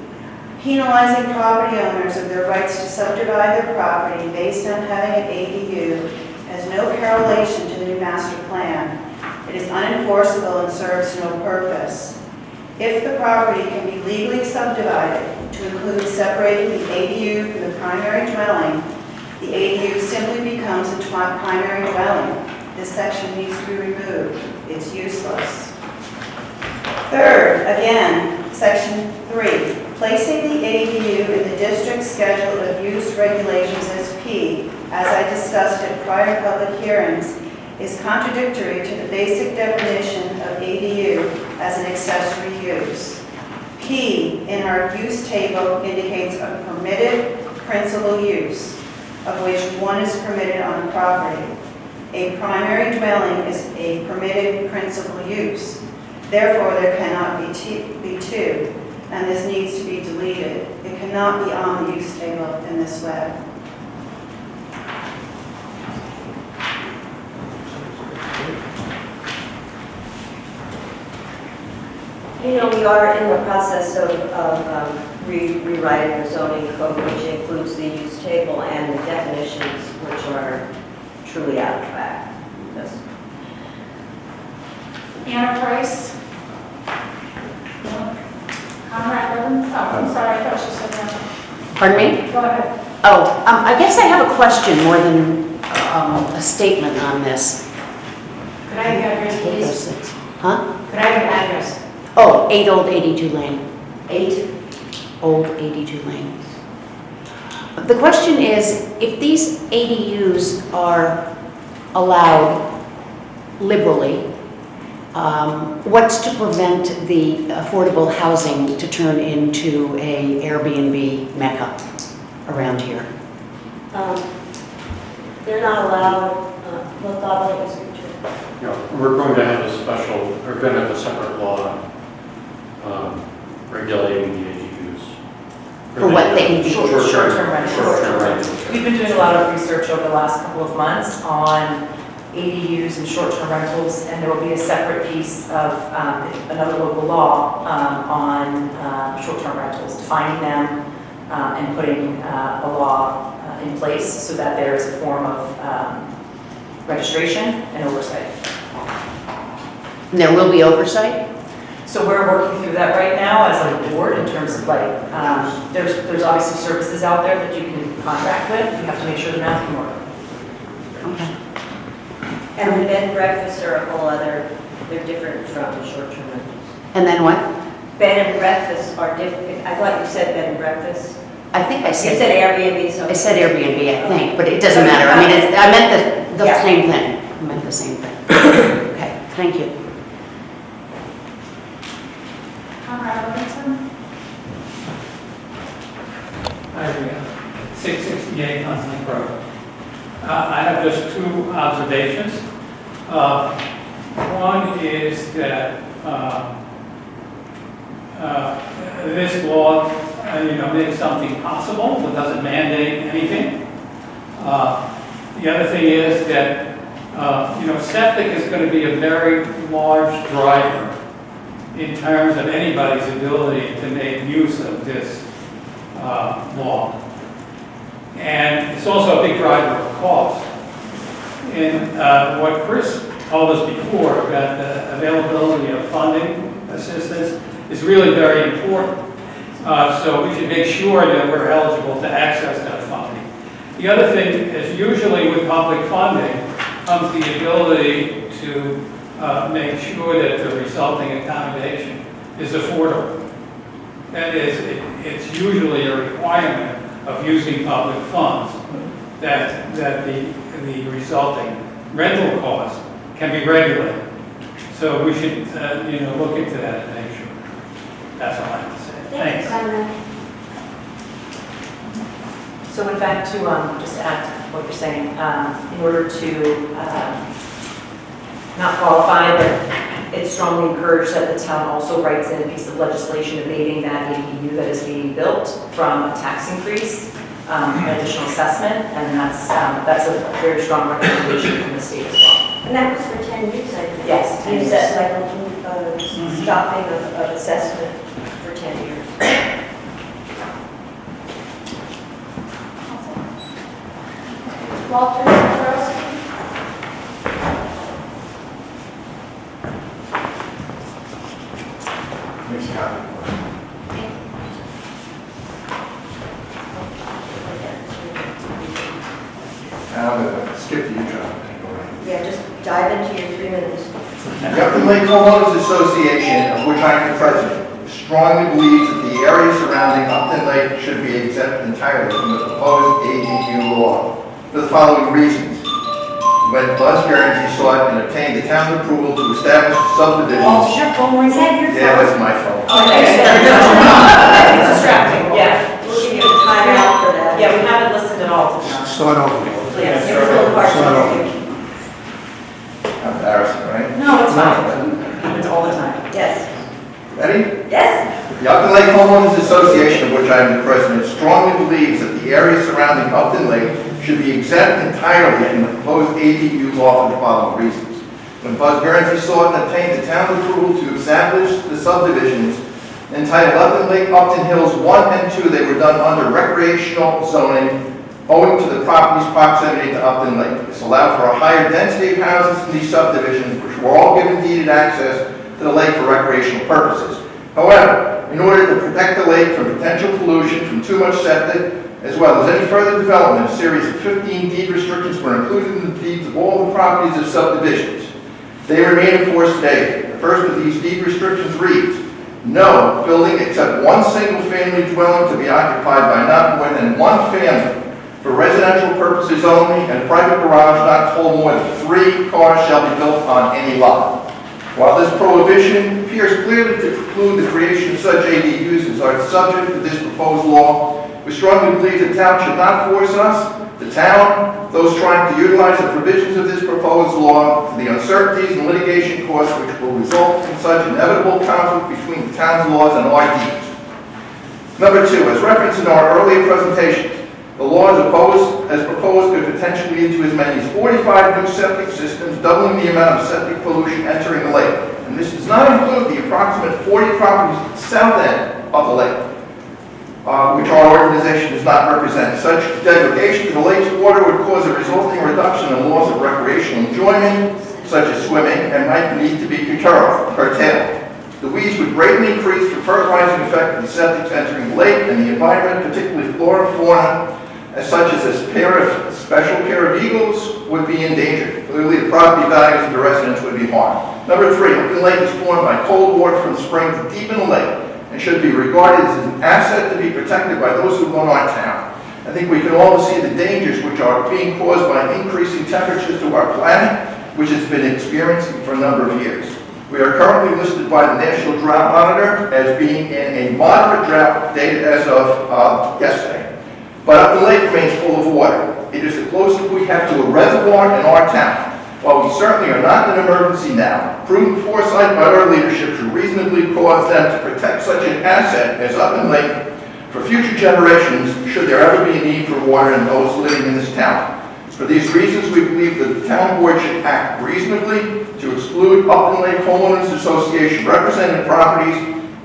Penalizing property owners of their rights to subdivide their property based on having an ADU has no correlation to the new master plan. It is unenforceable and serves no purpose. If the property can be legally subdivided to include separating the ADU from the primary dwelling, the ADU simply becomes a primary dwelling. This section needs to be removed. It's useless. Third, again, Section 3. Placing the ADU in the district schedule of use regulations as P, as I discussed at prior public hearings, is contradictory to the basic definition of ADU as an accessory use. P in our use table indicates a permitted principal use, of which one is permitted on a property. A primary dwelling is a permitted principal use. Therefore, there cannot be two, and this needs to be deleted. It cannot be on the use table in this way. You know, we are in the process of rewriting the zoning code, which includes the use table and the definitions, which are truly out of whack. Yes. Anna Price. Conrad Evans. Oh, I'm sorry, I thought you said that. Pardon me? Go ahead. Oh, I guess I have a question more than a statement on this. Could I have your address, please? Huh? Could I have your address? Oh, 8 Old 82 Lane. 8. Old 82 Lane. The question is, if these ADUs are allowed liberally, what's to prevent the affordable housing to turn into a Airbnb mecca around here? They're not allowed Well, thought it was good. You know, we're going to have we're going to have a separate law regulating the ADUs. For what they- Short-term rentals. Short-term rentals. We've been doing a lot of research over the last couple of months on ADUs and short-term rentals, and there will be a separate piece of another local law on short-term rentals, defining them and putting a law in place so that there is a form of registration and oversight. And there will be oversight? So we're working through that right now as a board in terms of like, there's obviously services out there that you can contract with. You have to make sure the math can work. Okay. And the bed and breakfasts are a whole other, they're different from short-term rentals. And then what? Bed and breakfasts are different. I thought you said bed and breakfasts. I think I You said. said Airbnb, so. I said Airbnb, I think, but it doesn't matter. I mean, I meant the Yeah. same thing. I meant the same thing. Okay, thank you. Conrad Robinson. Hi, 668 Huntsman Road. I have just two observations. One is that this law, makes something possible, but doesn't mandate anything. The other thing is that, septic is going to be a very large driver in terms of anybody's ability to make use of this law. And it's also a big driver of cost. And what Chris told us before about the availability of funding assistance is really very important. So we should make sure that we're eligible to access that funding. The other thing is usually with public funding comes the ability to make sure that the resulting accommodation is affordable. That is, it's usually a requirement of using public funds that the resulting rental cost can be regulated. So we should, look into that and make sure. That's all I have to say. Thanks. So in fact, to just add to what you're saying, in order to not qualify, but it's strongly encouraged that the town also writes in a piece of legislation abating that ADU that is being built from a tax increase, an additional assessment, and that's a very strong recommendation from the state as well. And that was for 10 years, I think. Yes, 10 You years. said like stopping of assessment for 10 years. Walter Zabrowski. Skip to you, John. Yeah, just dive into your 3 minutes. The Upton Lake Homeowners Association, of which I am the president, strongly believes that the area surrounding Upton Lake should be exempt entirely from the proposed ADU law for the following reasons. When Buzz Guernsey sought and obtained the town's approval to establish subdivisions. Oh, is your phone ringing? Is that your Yeah, phone? that's my phone. Okay, it's distracting, yeah. We'll give you a timeout for that. Yeah, we haven't listened at all, to be honest. Start over. Yes. It was a little hard Start to over. do. Embarrassing, right? No, it's fine. It's all the time. Yes. Ready? Yes? The Upton Lake Homeowners Association, of which I am the president, strongly believes that the area surrounding Upton Lake should be exempt entirely from the proposed ADU law for the following reasons. When Buzz Guernsey sought and obtained the town's approval to establish the subdivisions entitled Upton Lake, Upton Hills 1 and 2, they were done under recreational zoning owing to the property's proximity to Upton Lake. This allowed for a higher density of houses in these subdivisions, which were all given deeded access to the lake for recreational purposes. However, in order to protect the lake from potential pollution from too much septic, as well as any further development, a series of 15 deed restrictions were included in the deeds of all the properties of subdivisions. They remain in force today. The first of these deed restrictions reads, no building except one single-family dwelling to be occupied by not more than one family for residential purposes only, and private garage not to hold more than 3 cars shall be built on any lot. While this prohibition appears clearly to preclude the creation of such ADUs as are subject to this proposed law, we strongly believe the town should not force us, the town, those trying to utilize the provisions of this proposed law to the uncertainties and litigation costs which will result from such inevitable conflict between the town's laws and our deeds. Number 2, as referenced in our earlier presentations, the law as proposed could potentially lead to as many as 45 new septic systems, doubling the amount of septic pollution entering the lake. And this does not include the approximate 40 properties at the south end of the lake, which our organization does not represent. Such degradation to the lake's water would cause a resulting reduction in loss of recreational enjoyment, such as swimming, and might need to be curtailed. The weeds would greatly increase the fertilizing effect of the septic entering the lake and the environment, particularly flora and fauna, such as a special pair of eagles would be endangered. Clearly, the property values of the residents would be harmed. Number 3, Upton Lake is formed by cold water from the spring to deep in the lake and should be regarded as an asset to be protected by those who run our town. I think we can all see the dangers which are being caused by increasing temperatures to our planet, which has been experiencing for a number of years. We are currently listed by the National Drought Monitor as being in a moderate drought dated as of yesterday. But Upton Lake remains full of water. It is the closest we have to a reservoir in our town. While we certainly are not in an emergency now, prudent foresight by our leadership should reasonably cause them to protect such an asset as Upton Lake for future generations should there ever be a need for water in those living in this town. For these reasons, we believe that the town board should act reasonably to exclude Upton Lake Homeowners Association represented properties,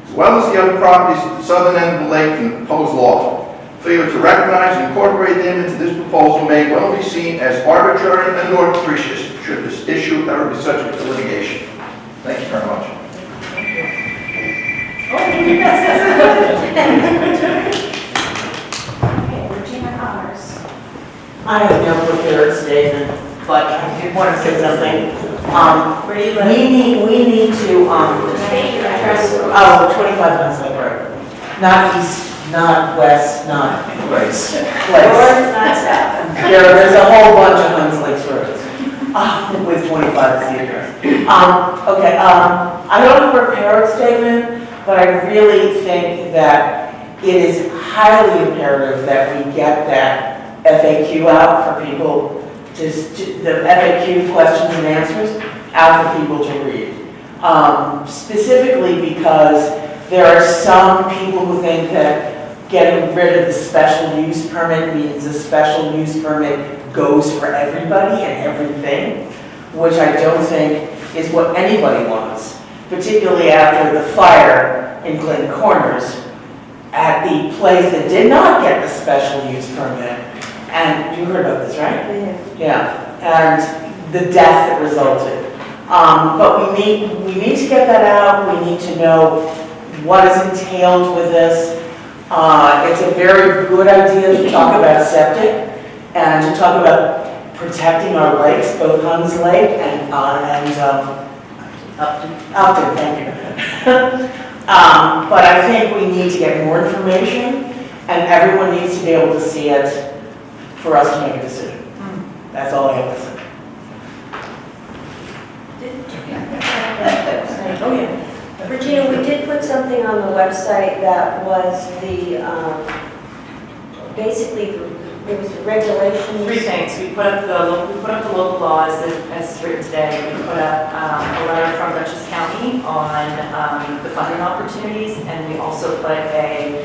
as well as the other properties at the southern end of the lake from the proposed law. Failure to recognize and incorporate them into this proposal may well be seen as arbitrary and or capricious should this issue ever be subject to litigation. Thank you very much. I have no prepared statement, but I did want to say something. We need to, 25 minutes over. Not east, not west, not place. There's a whole bunch of Huns Lakes roads with 25 as the address. Okay, I don't have a prepared statement, but I really think that it is highly imperative that we get that FAQ out for people, the FAQ questions and answers out for people to read. Specifically because there are some people who think that getting rid of the special use permit means the special use permit goes for everybody and everything, which I don't think is what anybody wants, particularly after the fire in Clinton Corners at the place that did not get the special use permit. And you heard about this, right? Yeah. And the death that resulted. But we need to get that out. We need to know what is entailed with this. It's a very good idea to talk about septic and to talk about protecting our lakes, both Huns Lake and Upton, thank you. But I think we need to get more information, and everyone needs to be able to see it for us to make a decision. That's all I have to say. Oh, yeah. Regina, we did put something on the website that was the, basically, it was the regulation. 3 things. We put up the local law as it's written today. We put up a letter from Dutchess County on the funding opportunities, and we also put a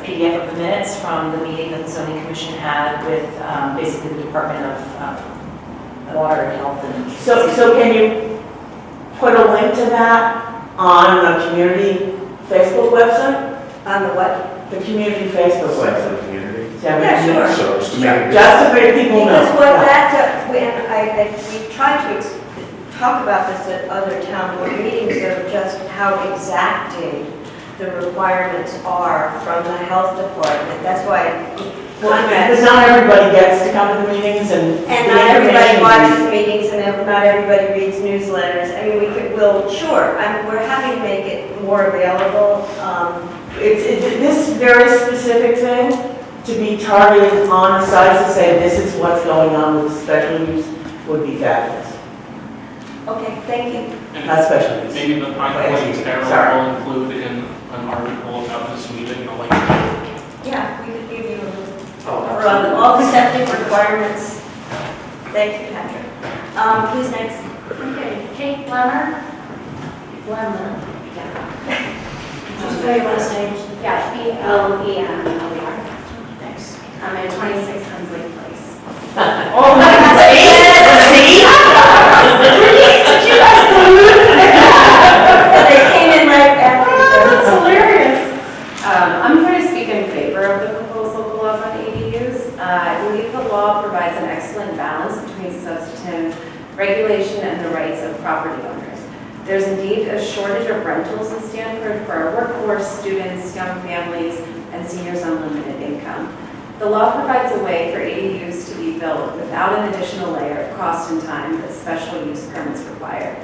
PDF of the minutes from the meeting that the zoning commission had with basically the Department of Water and Health and. So can you put a link to that on the community Facebook website? On the what? The community Facebook website. Yeah, sure. Just to make people know. Because what that, we tried to talk about this at other town board meetings of just how exacting the requirements are from the health department. That's why. Because not everybody gets to come to the meetings and not everybody watches meetings and not everybody reads newsletters. I mean, we're happy to make it more available. This very specific thing to be targeted on the sites to say this is what's going on with the special use would be fabulous. Okay, thank you. Not special use. Maybe the points Carol will include in an article about this meeting, Yeah, we could give you a run all the septic requirements. Thank you, Patrick. Who's next? Okay, Kate Lemmer. Lemmer. Just where you want to say? Yeah, BLEMMER. Thanks. I'm at 26 Hunsley Place. Oh my God, see? Did you guys They came in like after. That's hilarious. I'm going to speak in favor of the proposal law on ADUs. I believe the law provides an excellent balance between substantive regulation and the rights of property owners. There's indeed a shortage of rentals in Stanford for our workforce, students, young families, and seniors on limited income. The law provides a way for ADUs to be built without an additional layer of cost and time that special use permits require.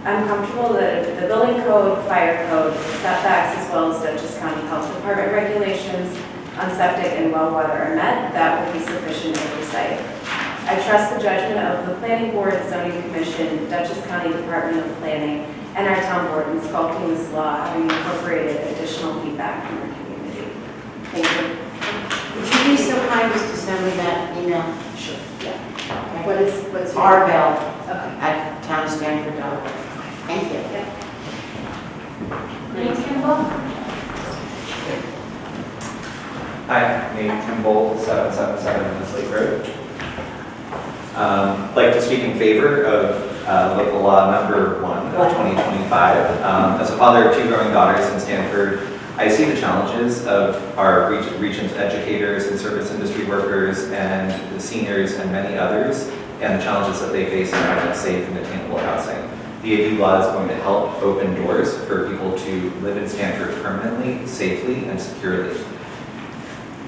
I'm comfortable that if the building code, fire code, setbacks, as well as Dutchess County Health Department regulations on septic and well water are met, that will be sufficient oversight. I trust the judgment of the Planning Board, Zoning Commission, Dutchess County Department of Planning, and our town board in sculpting this law, having incorporated additional feedback from our community. Thank you. Would you be so kind as to send me that email? Sure. Yeah. Okay. What's your? Arbell Okay. at townstanford.org. Thank you. Nate Kimball. Hi, Nate Kimball, 777 Westlake Road. I'd like to speak in favor of local law number 1 of 2025. As a father of 2 growing daughters in Stanford, I see the challenges of our region's educators and service industry workers and the seniors and many others, and the challenges that they face in having safe and attainable housing. The ADU law is going to help open doors for people to live in Stanford permanently, safely, and securely.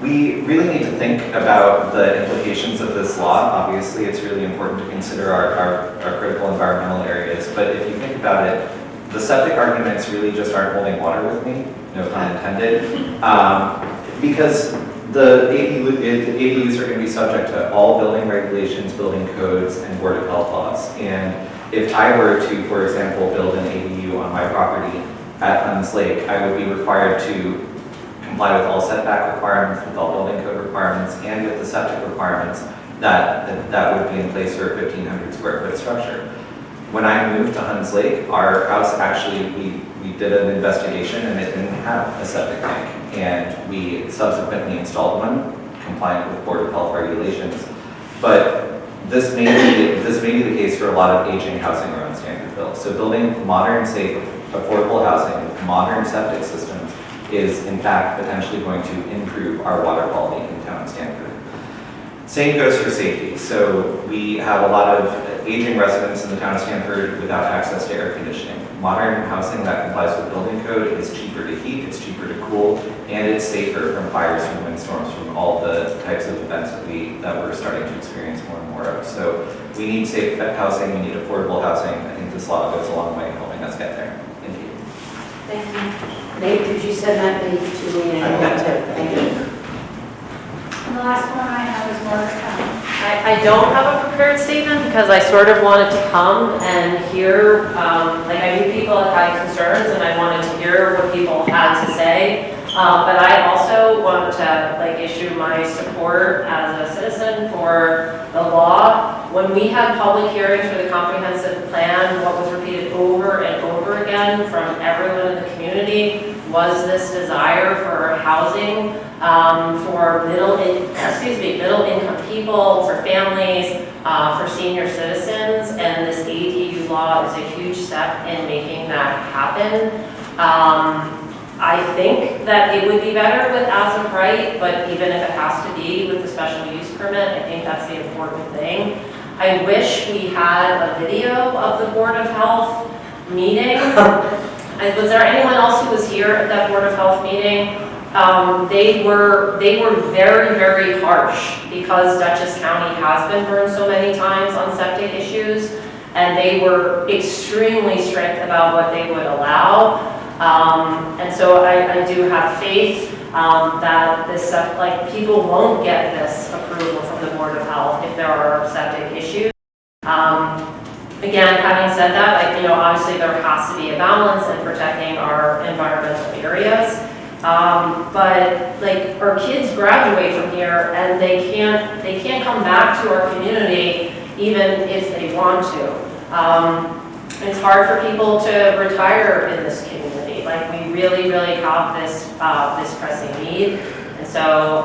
We really need to think about the implications of this law. Obviously, it's really important to consider our critical environmental areas, but if you think about it, the septic arguments really just aren't holding water with me, no pun intended, because the ADUs are going to be subject to all building regulations, building codes, and Board of Health laws. And if I were to, for example, build an ADU on my property at Huns Lake, I would be required to comply with all setback requirements, with all building code requirements, and with the septic requirements that would be in place for a 1,500 square foot structure. When I moved to Huns Lake, our house actually, we did an investigation and it didn't have a septic tank. And we subsequently installed one, compliant with Board of Health regulations. But this may be the case for a lot of aging housing around Stanfordville. So building modern, safe, affordable housing with modern septic systems is in fact potentially going to improve our water quality in town Stanford. Same goes for safety. So we have a lot of aging residents in the town of Stanford without access to air conditioning. Modern housing that complies with building code is cheaper to heat, it's cheaper to cool, and it's safer from fires, from windstorms, from all the types of events that we're starting to experience more and more of. So we need safe housing, we need affordable housing. I think this law goes a long way in helping us get there. Thank you. Thank you. Nate, could you send that to me? I will. Thank you. And the last one I have is Margaret. I don't have a prepared statement because I sort of wanted to come and hear, like I knew people had concerns and I wanted to hear what people had to say. But I also want to issue my support as a citizen for the law. When we had public hearings for the comprehensive plan, what was repeated over and over again from everyone in the community was this desire for housing for middle income people, for families, for senior citizens, and this ADU law is a huge step in making that happen. I think that it would be better with as of right, but even if it has to be with the special use permit, I think that's the important thing. I wish we had a video of the Board of Health meeting. Was there anyone else who was here at that Board of Health meeting? They were very, very harsh because Dutchess County has been burned so many times on septic issues, and they were extremely strict about what they would allow. And so I do have faith that this people won't get this approval from the Board of Health if there are septic issues. Again, having said that, obviously there has to be a balance in protecting our environmental areas. But like our kids graduate from here and they can't come back to our community even if they want to. It's hard for people to retire in this community. Like we really have this pressing need. And so,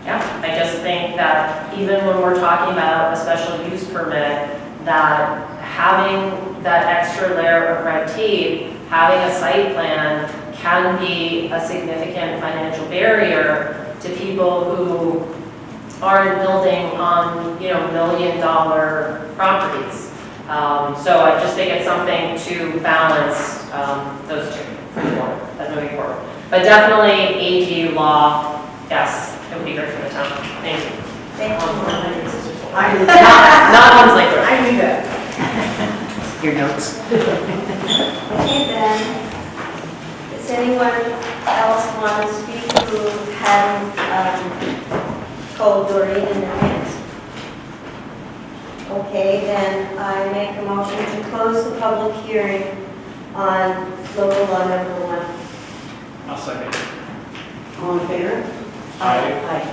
yeah, I just think that even when we're talking about a special use permit, that having that extra layer of red tape, having a site plan can be a significant financial barrier to people who aren't building on, $1 million properties. So I just think it's something to balance those two as moving forward. But definitely ADU law, yes, it would be great for the town. Thank you. Thank you. Not ones like that. I knew that. Your notes. Okay then, does anyone else want to speak who hadn't told Doreen in advance? Okay, then I make a motion to close the public hearing on local law number 1. I'll second. All in favor? Aye.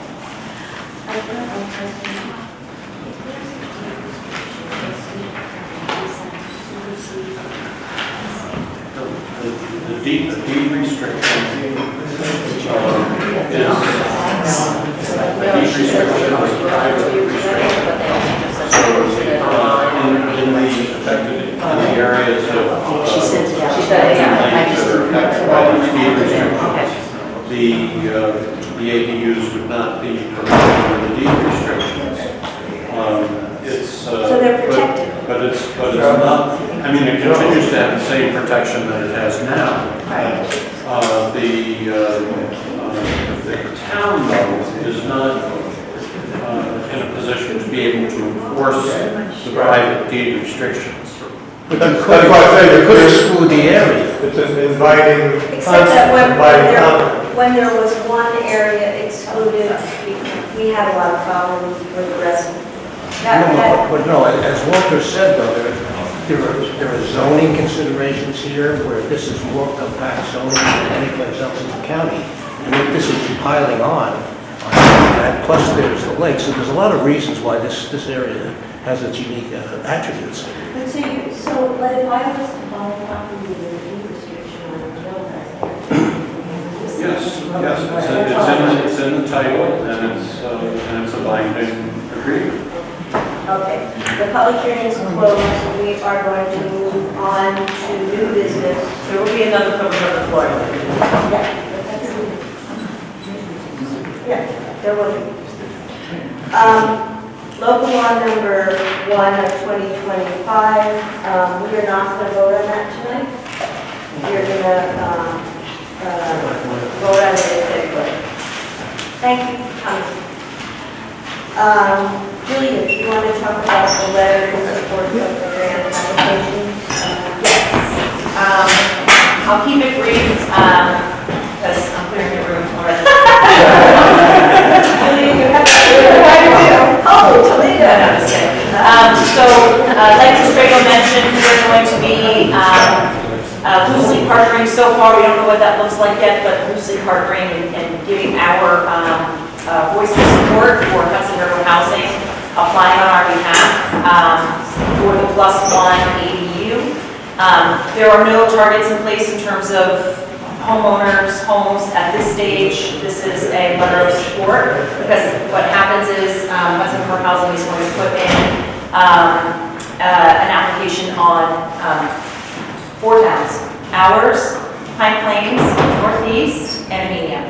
The deed restriction is a deed restriction is a private restriction. So in the affected, in the areas of that are affected by these deed restrictions, the ADUs would not be permitted under the deed restrictions. So they're protected. But it's not, I mean, it continues to have the same protection that it has now. The town, though, is not in a position to be able to enforce the private deed restrictions. But that's why I say You could exclude the area. it's an inviting Except that concept, when there was one area excluded, we had a lot of problems with the rest of it. But no, as Walter said though, there are zoning considerations here where this is more compact zoning than any place else in the county. And if this is piling on that, plus there's the lake, so there's a lot of reasons why this area has its unique attributes. But so if I was to buy a property with a deed restriction on it, don't Yes, it's in the title, and it's a binding agreement. Okay, the public hearing is closed. We are going to move on to new business. There will be another public on the floor. Yeah, there will be. Local law number 1 of 2025. We are not going to vote on that tonight. You're going to vote on it in February. Thank you for coming. Julia, do you want to talk about the letter in support of the grant application? Yes. I'll keep it brief because I'm clearing the room already. Julia, you have to do it. Oh, Toledo. No, just kidding. Like Mr. Drago mentioned, we're going to be loosely partnering. So far, we don't know what that looks like yet, but loosely partnering and giving our voice of support for Hudson River Housing, applying on our behalf for the +1 ADU. There are no targets in place in terms of homeowners, homes at this stage. This is a letter of support because what happens is Hudson River Housing is going to put in an application on 4 towns: ours, Pine Plains, Northeast, and Amelia.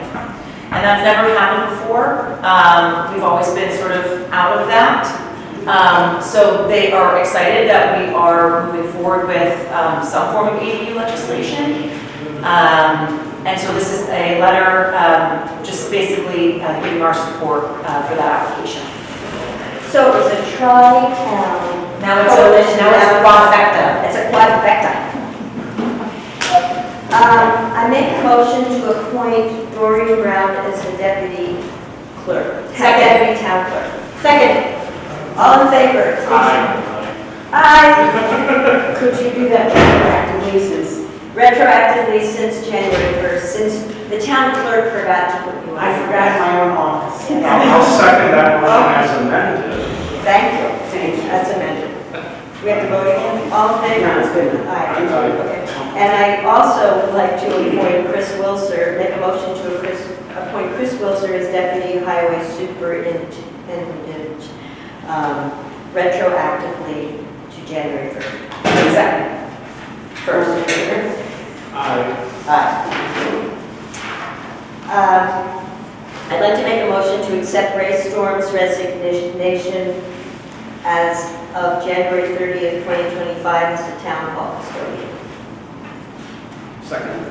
And that's never happened before. We've always been sort of out of that. So they are excited that we are moving forward with some form of ADU legislation. And so this is a letter just basically giving our support for that application. So it was a tri-town. Now it's a quadfecta. It's a quadfecta. I make a motion to appoint Doreen Brown as the deputy clerk. Deputy town clerk. Second. All in favor? Aye. Aye. Could you do that for active leases? retroactively since January 1st, since the town clerk forgot to put you on. I forgot my own office. I'll second that motion as amended. Thank you. That's amended. We have to vote again? All in favor? No, it's good. Aye. Okay. And I also would like to appoint Chris Wilser, make a motion to appoint Chris Wilser as Deputy Highway Superintendent, retroactively to January 1st. Second. First in favor? Aye. I'd like to make a motion to accept Ray Storm's resignation as of January 30th, 2025 as the town hall custodian. Second.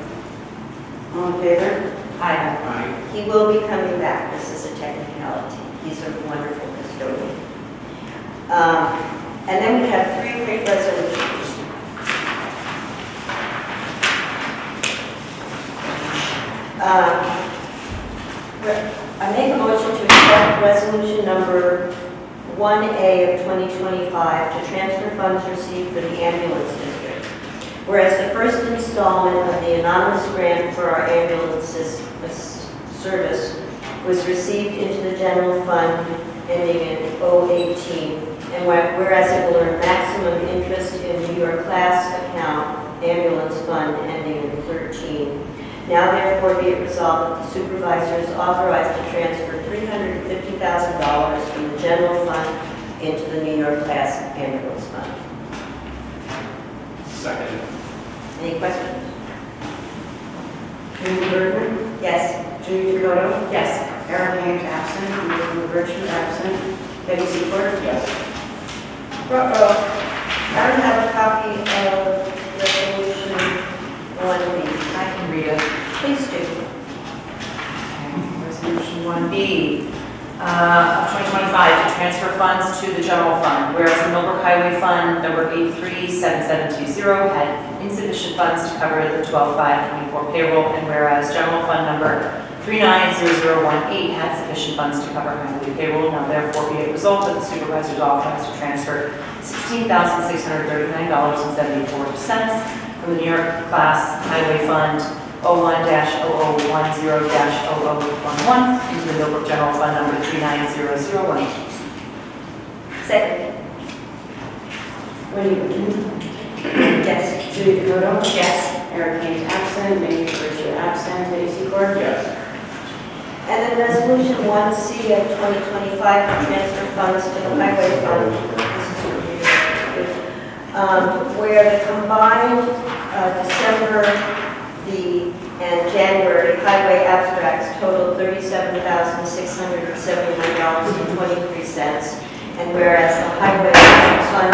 All in favor? Aye. Aye. He will be coming back. This is a technicality. He's a wonderful custodian. And then we have 3 quick resolutions. I make a motion to accept resolution number 1A of 2025 to transfer funds received for the ambulance district. Whereas the first installment of the anonymous grant for our ambulance service was received into the general fund ending in 018, and whereas it will earn maximum interest in New York class account ambulance fund ending in 13. Now therefore be it resolved that the supervisor is authorized to transfer $350,000 from the general fund into the New York class ambulance fund. Second. Any questions? Judy Bergman? Yes. Judy Dakota? Yes. Aaron Haynes absent. Louis Virtue absent. Debbie Secord? Yes. I don't have a copy of resolution 1B. I can read it. Please do. Resolution 1B of 2025 to transfer funds to the general fund, whereas the Millbrook Highway Fund number 837720 had insufficient funds to cover the 12/5/24 payroll, and whereas general fund number 390018 had sufficient funds to cover highway payroll. Now therefore be it resolved that the supervisor is authorized to transfer $16,639.74 from the New York Class Highway Fund 01-0010-0011 into the Millbrook General Fund number 39001. Second. Yes. Judy Dakota? Yes. Eric Haynes absent. Amy Virtue absent. Debbie Secord? Yes. And then resolution 1C of 2025 to transfer funds to the highway fund. Where the combined December and January highway abstracts totaled $37,671.23. And whereas the highway fund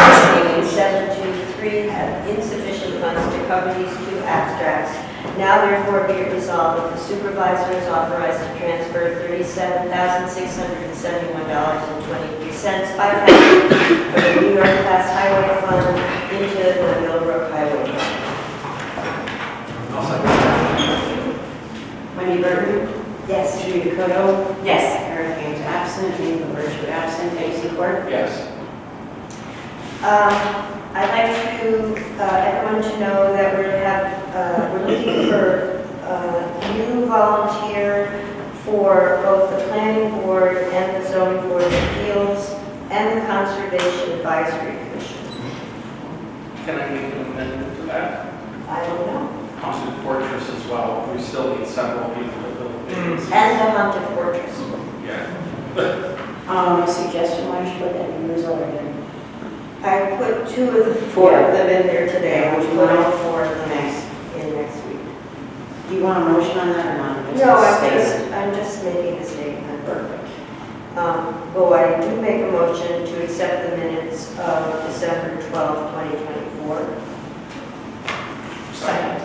in 723 had insufficient funds to cover these 2 abstracts, now therefore be it resolved that the supervisor is authorized to transfer $37,671.23 by payment from the New York Class Highway Fund into the Millbrook Highway Fund. I'll second that. Wendy Burton? Yes. Judy Dakota? Yes. Eric Haynes absent. Amy Virtue absent. Debbie Secord? Yes. I'd like to everyone to know that we're looking for a new volunteer for both the planning board and the zoning board of appeals and the conservation advisory commission. Can I make an amendment to that? I don't know. Haunted Fortress as well. We still need several people to fill the vacancies. And the haunted fortress. Yeah. A suggestion, why don't you put that in yours already? I put 2 of the 4 of them in there today. I will put all 4 of them next week. Do you want a motion on that or not? No, I'm just making a statement. Perfect. Well, I do make a motion to accept the minutes of December 12th, 2024. Second.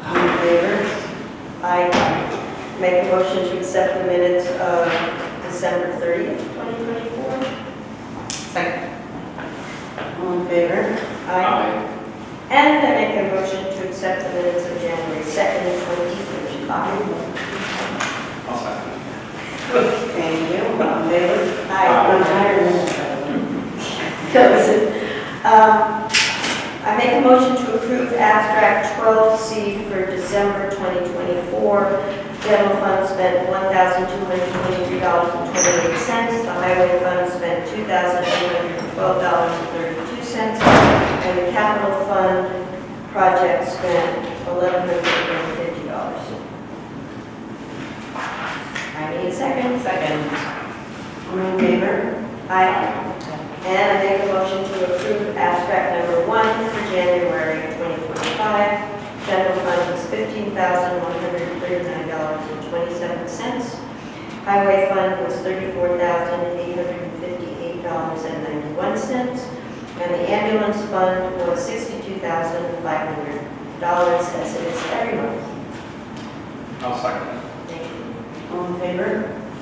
All in favor? I make a motion to accept the minutes of December 30th, 2024. Second. All in favor? Aye. And I make a motion to accept the minutes of January 2nd, 2025. I'll second. Thank you. All in favor? Aye. I'm tired. I make a motion to approve abstract 12C for December 2024. General fund spent $1,223.28. The highway fund spent $2,812.32. And the capital fund project spent $1,150. I need a second. Second. All in favor? Aye. And I make a motion to approve abstract number 1 for January 2025. General fund was $15,139.27. Highway fund was $34,858.91. And the ambulance fund was $62,500 as it is every month. I'll second it. Thank you. All in favor?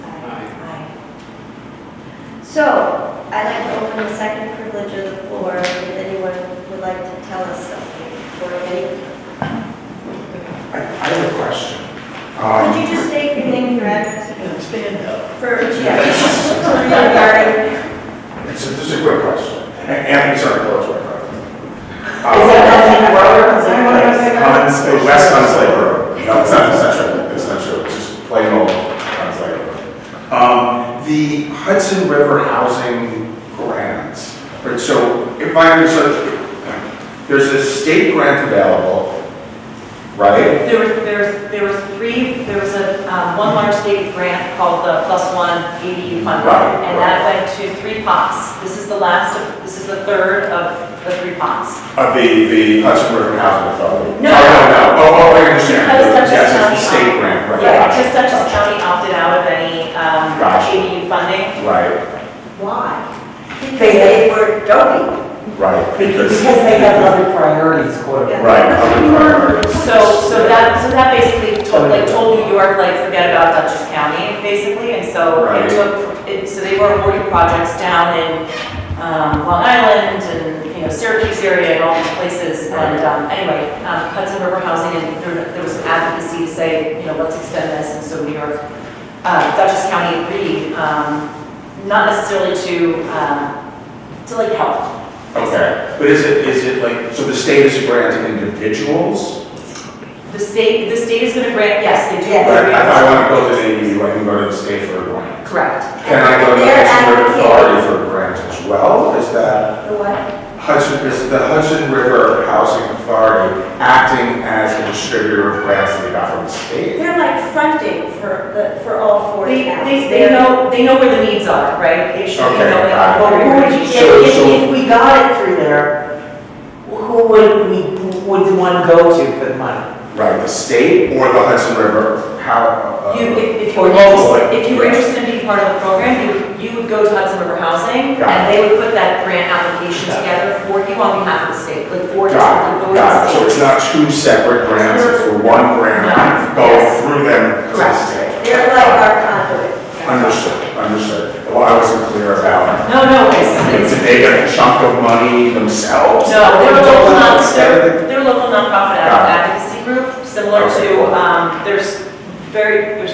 Aye. Aye. So, I'd like to open the second privilege of the floor if anyone would like to tell us something or anything. I have a question. Could you just state your name and your address? Stand up. For, This is a quick question. Anthony Sarko's right. West Hunts Lake Road. No, it's not true. It's not true. It's just plain old Hunts Lake Road. The Hudson River Housing Grants. Right, so if I understand, there's a state grant available, right? There was three, there was a, one large state grant called the +1 ADU funding, Right, and that went to 3 pots. This is the third of the 3 pots. Of the Hudson River Housing Authority? No. Oh, I understand. Because Dutchess Yes, County, it's the state grant, right? yeah, Gotcha, because Dutchess gotcha. County opted out of any Gotcha. ADU funding. Right, Why? Because they were donating. right, Because they have other priorities, quote unquote. right, other priorities. So that basically told New York, like, forget about Dutchess County, basically, and so Right. so they were awarding projects down in Long Island and, Syracuse area and all these places, and anyway, Hudson River Housing, and there was some advocacy to say, let's extend this, and so New York, Dutchess County agreed, not necessarily to like help. Okay, but is it like, so the state is granting individuals? The state is going to grant, yes, they do. Yes. But if I want to build an ADU, I can go to the state for a grant. Correct. Can I go to the They're Hudson River advocating. Authority for a grant as well? Is that The what? is the Hudson River Housing Authority acting as a distributor of grants that we got from the state? They're like fronting for all 4 towns. They know where the needs are, right? They should be Okay, knowing got it. what we're going to If we got it through there, who would the one go to for the money? Right, the state or the Hudson River? If you or were local? interested in being part of the program, you would go to Hudson River Housing, Got and it. they would put that grant application together for you on behalf of the state, like for you to Got go it, to got the it. So state. it's not 2 separate grants, it's for one grant, No. go Yes. through them to the Correct. state? They're like our conduit. Understood. Well, I wasn't clear about. No, it's Did they get a chunk of money themselves? no, they're a local Instead? they're a local nonprofit Got it. advocacy group, similar Okay. to, there's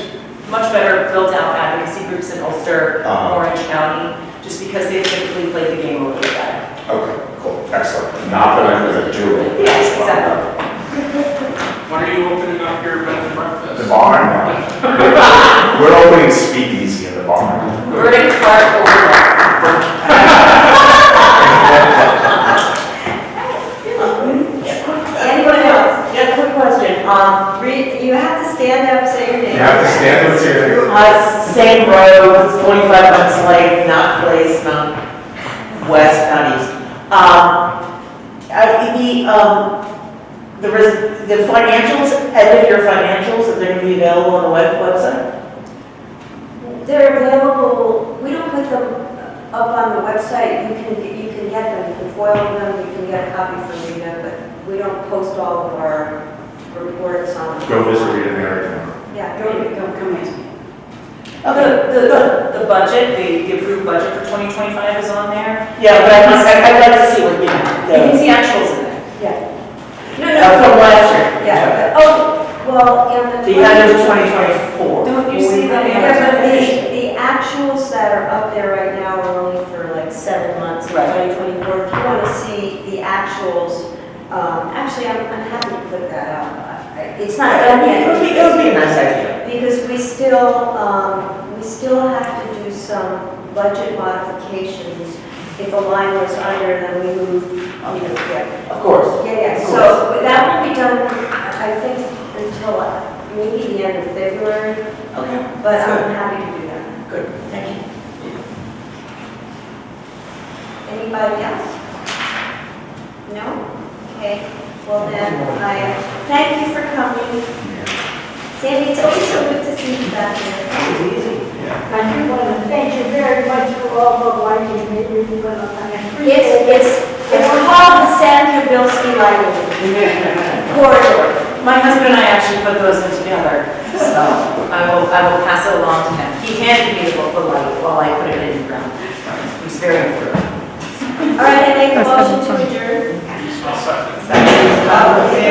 much better built out advocacy groups in Ulster, Orange County, just because they typically play the game a little bit better. Okay, cool, excellent. Not that I'm going to do it. Yes, exactly. When are you opening up your bed and breakfast? The barn now. We're opening speakeasy in the barn. We're going to start over. Anyone else? Yeah, quick question. You have to stand up, say your name. You have to stand with your. Same road, 25 Hunts Lake, not Place, not west, not east. The financials, end of your financials, are they going to be available on the website? They're available, we don't put them up on the website. You can get them, you can foil them, you can get a copy from Rita, but we don't post all of our reports on. Go visit Rita Mary. Yeah, Come ask me. The budget, the approved budget for 2025 is on there. Yeah, but I'd like to see what You can see actuals in there. Yeah. No, from last year. Yeah, well, The end of 2024. Don't you see that? Yeah, but the actuals that are up there right now are only for like 7 months, Right. 2024. If you want to see the actuals Actually, I'm happy to put that out. It's not done yet. It would be a nice idea. Because we still have to do some budget modifications. If a line was under, then we move, yeah. Of course. Yeah, so that won't be done, I think, until maybe the end of February, Okay. but I'm happy to do that. Good, thank you. Anybody else? No? Okay, well then, I thank you for coming. Sandy, it's always so good to see you back here. I do want to thank you very much for all the lighting that you've put up. I appreciate it. It's called the San Kubilski Lighting Corridor. My husband and I actually put those in together, so I will pass it along to him. He handed me the light while I put it in the ground. He's very good. All right, I make a motion to adjourn. I'll second. Okay.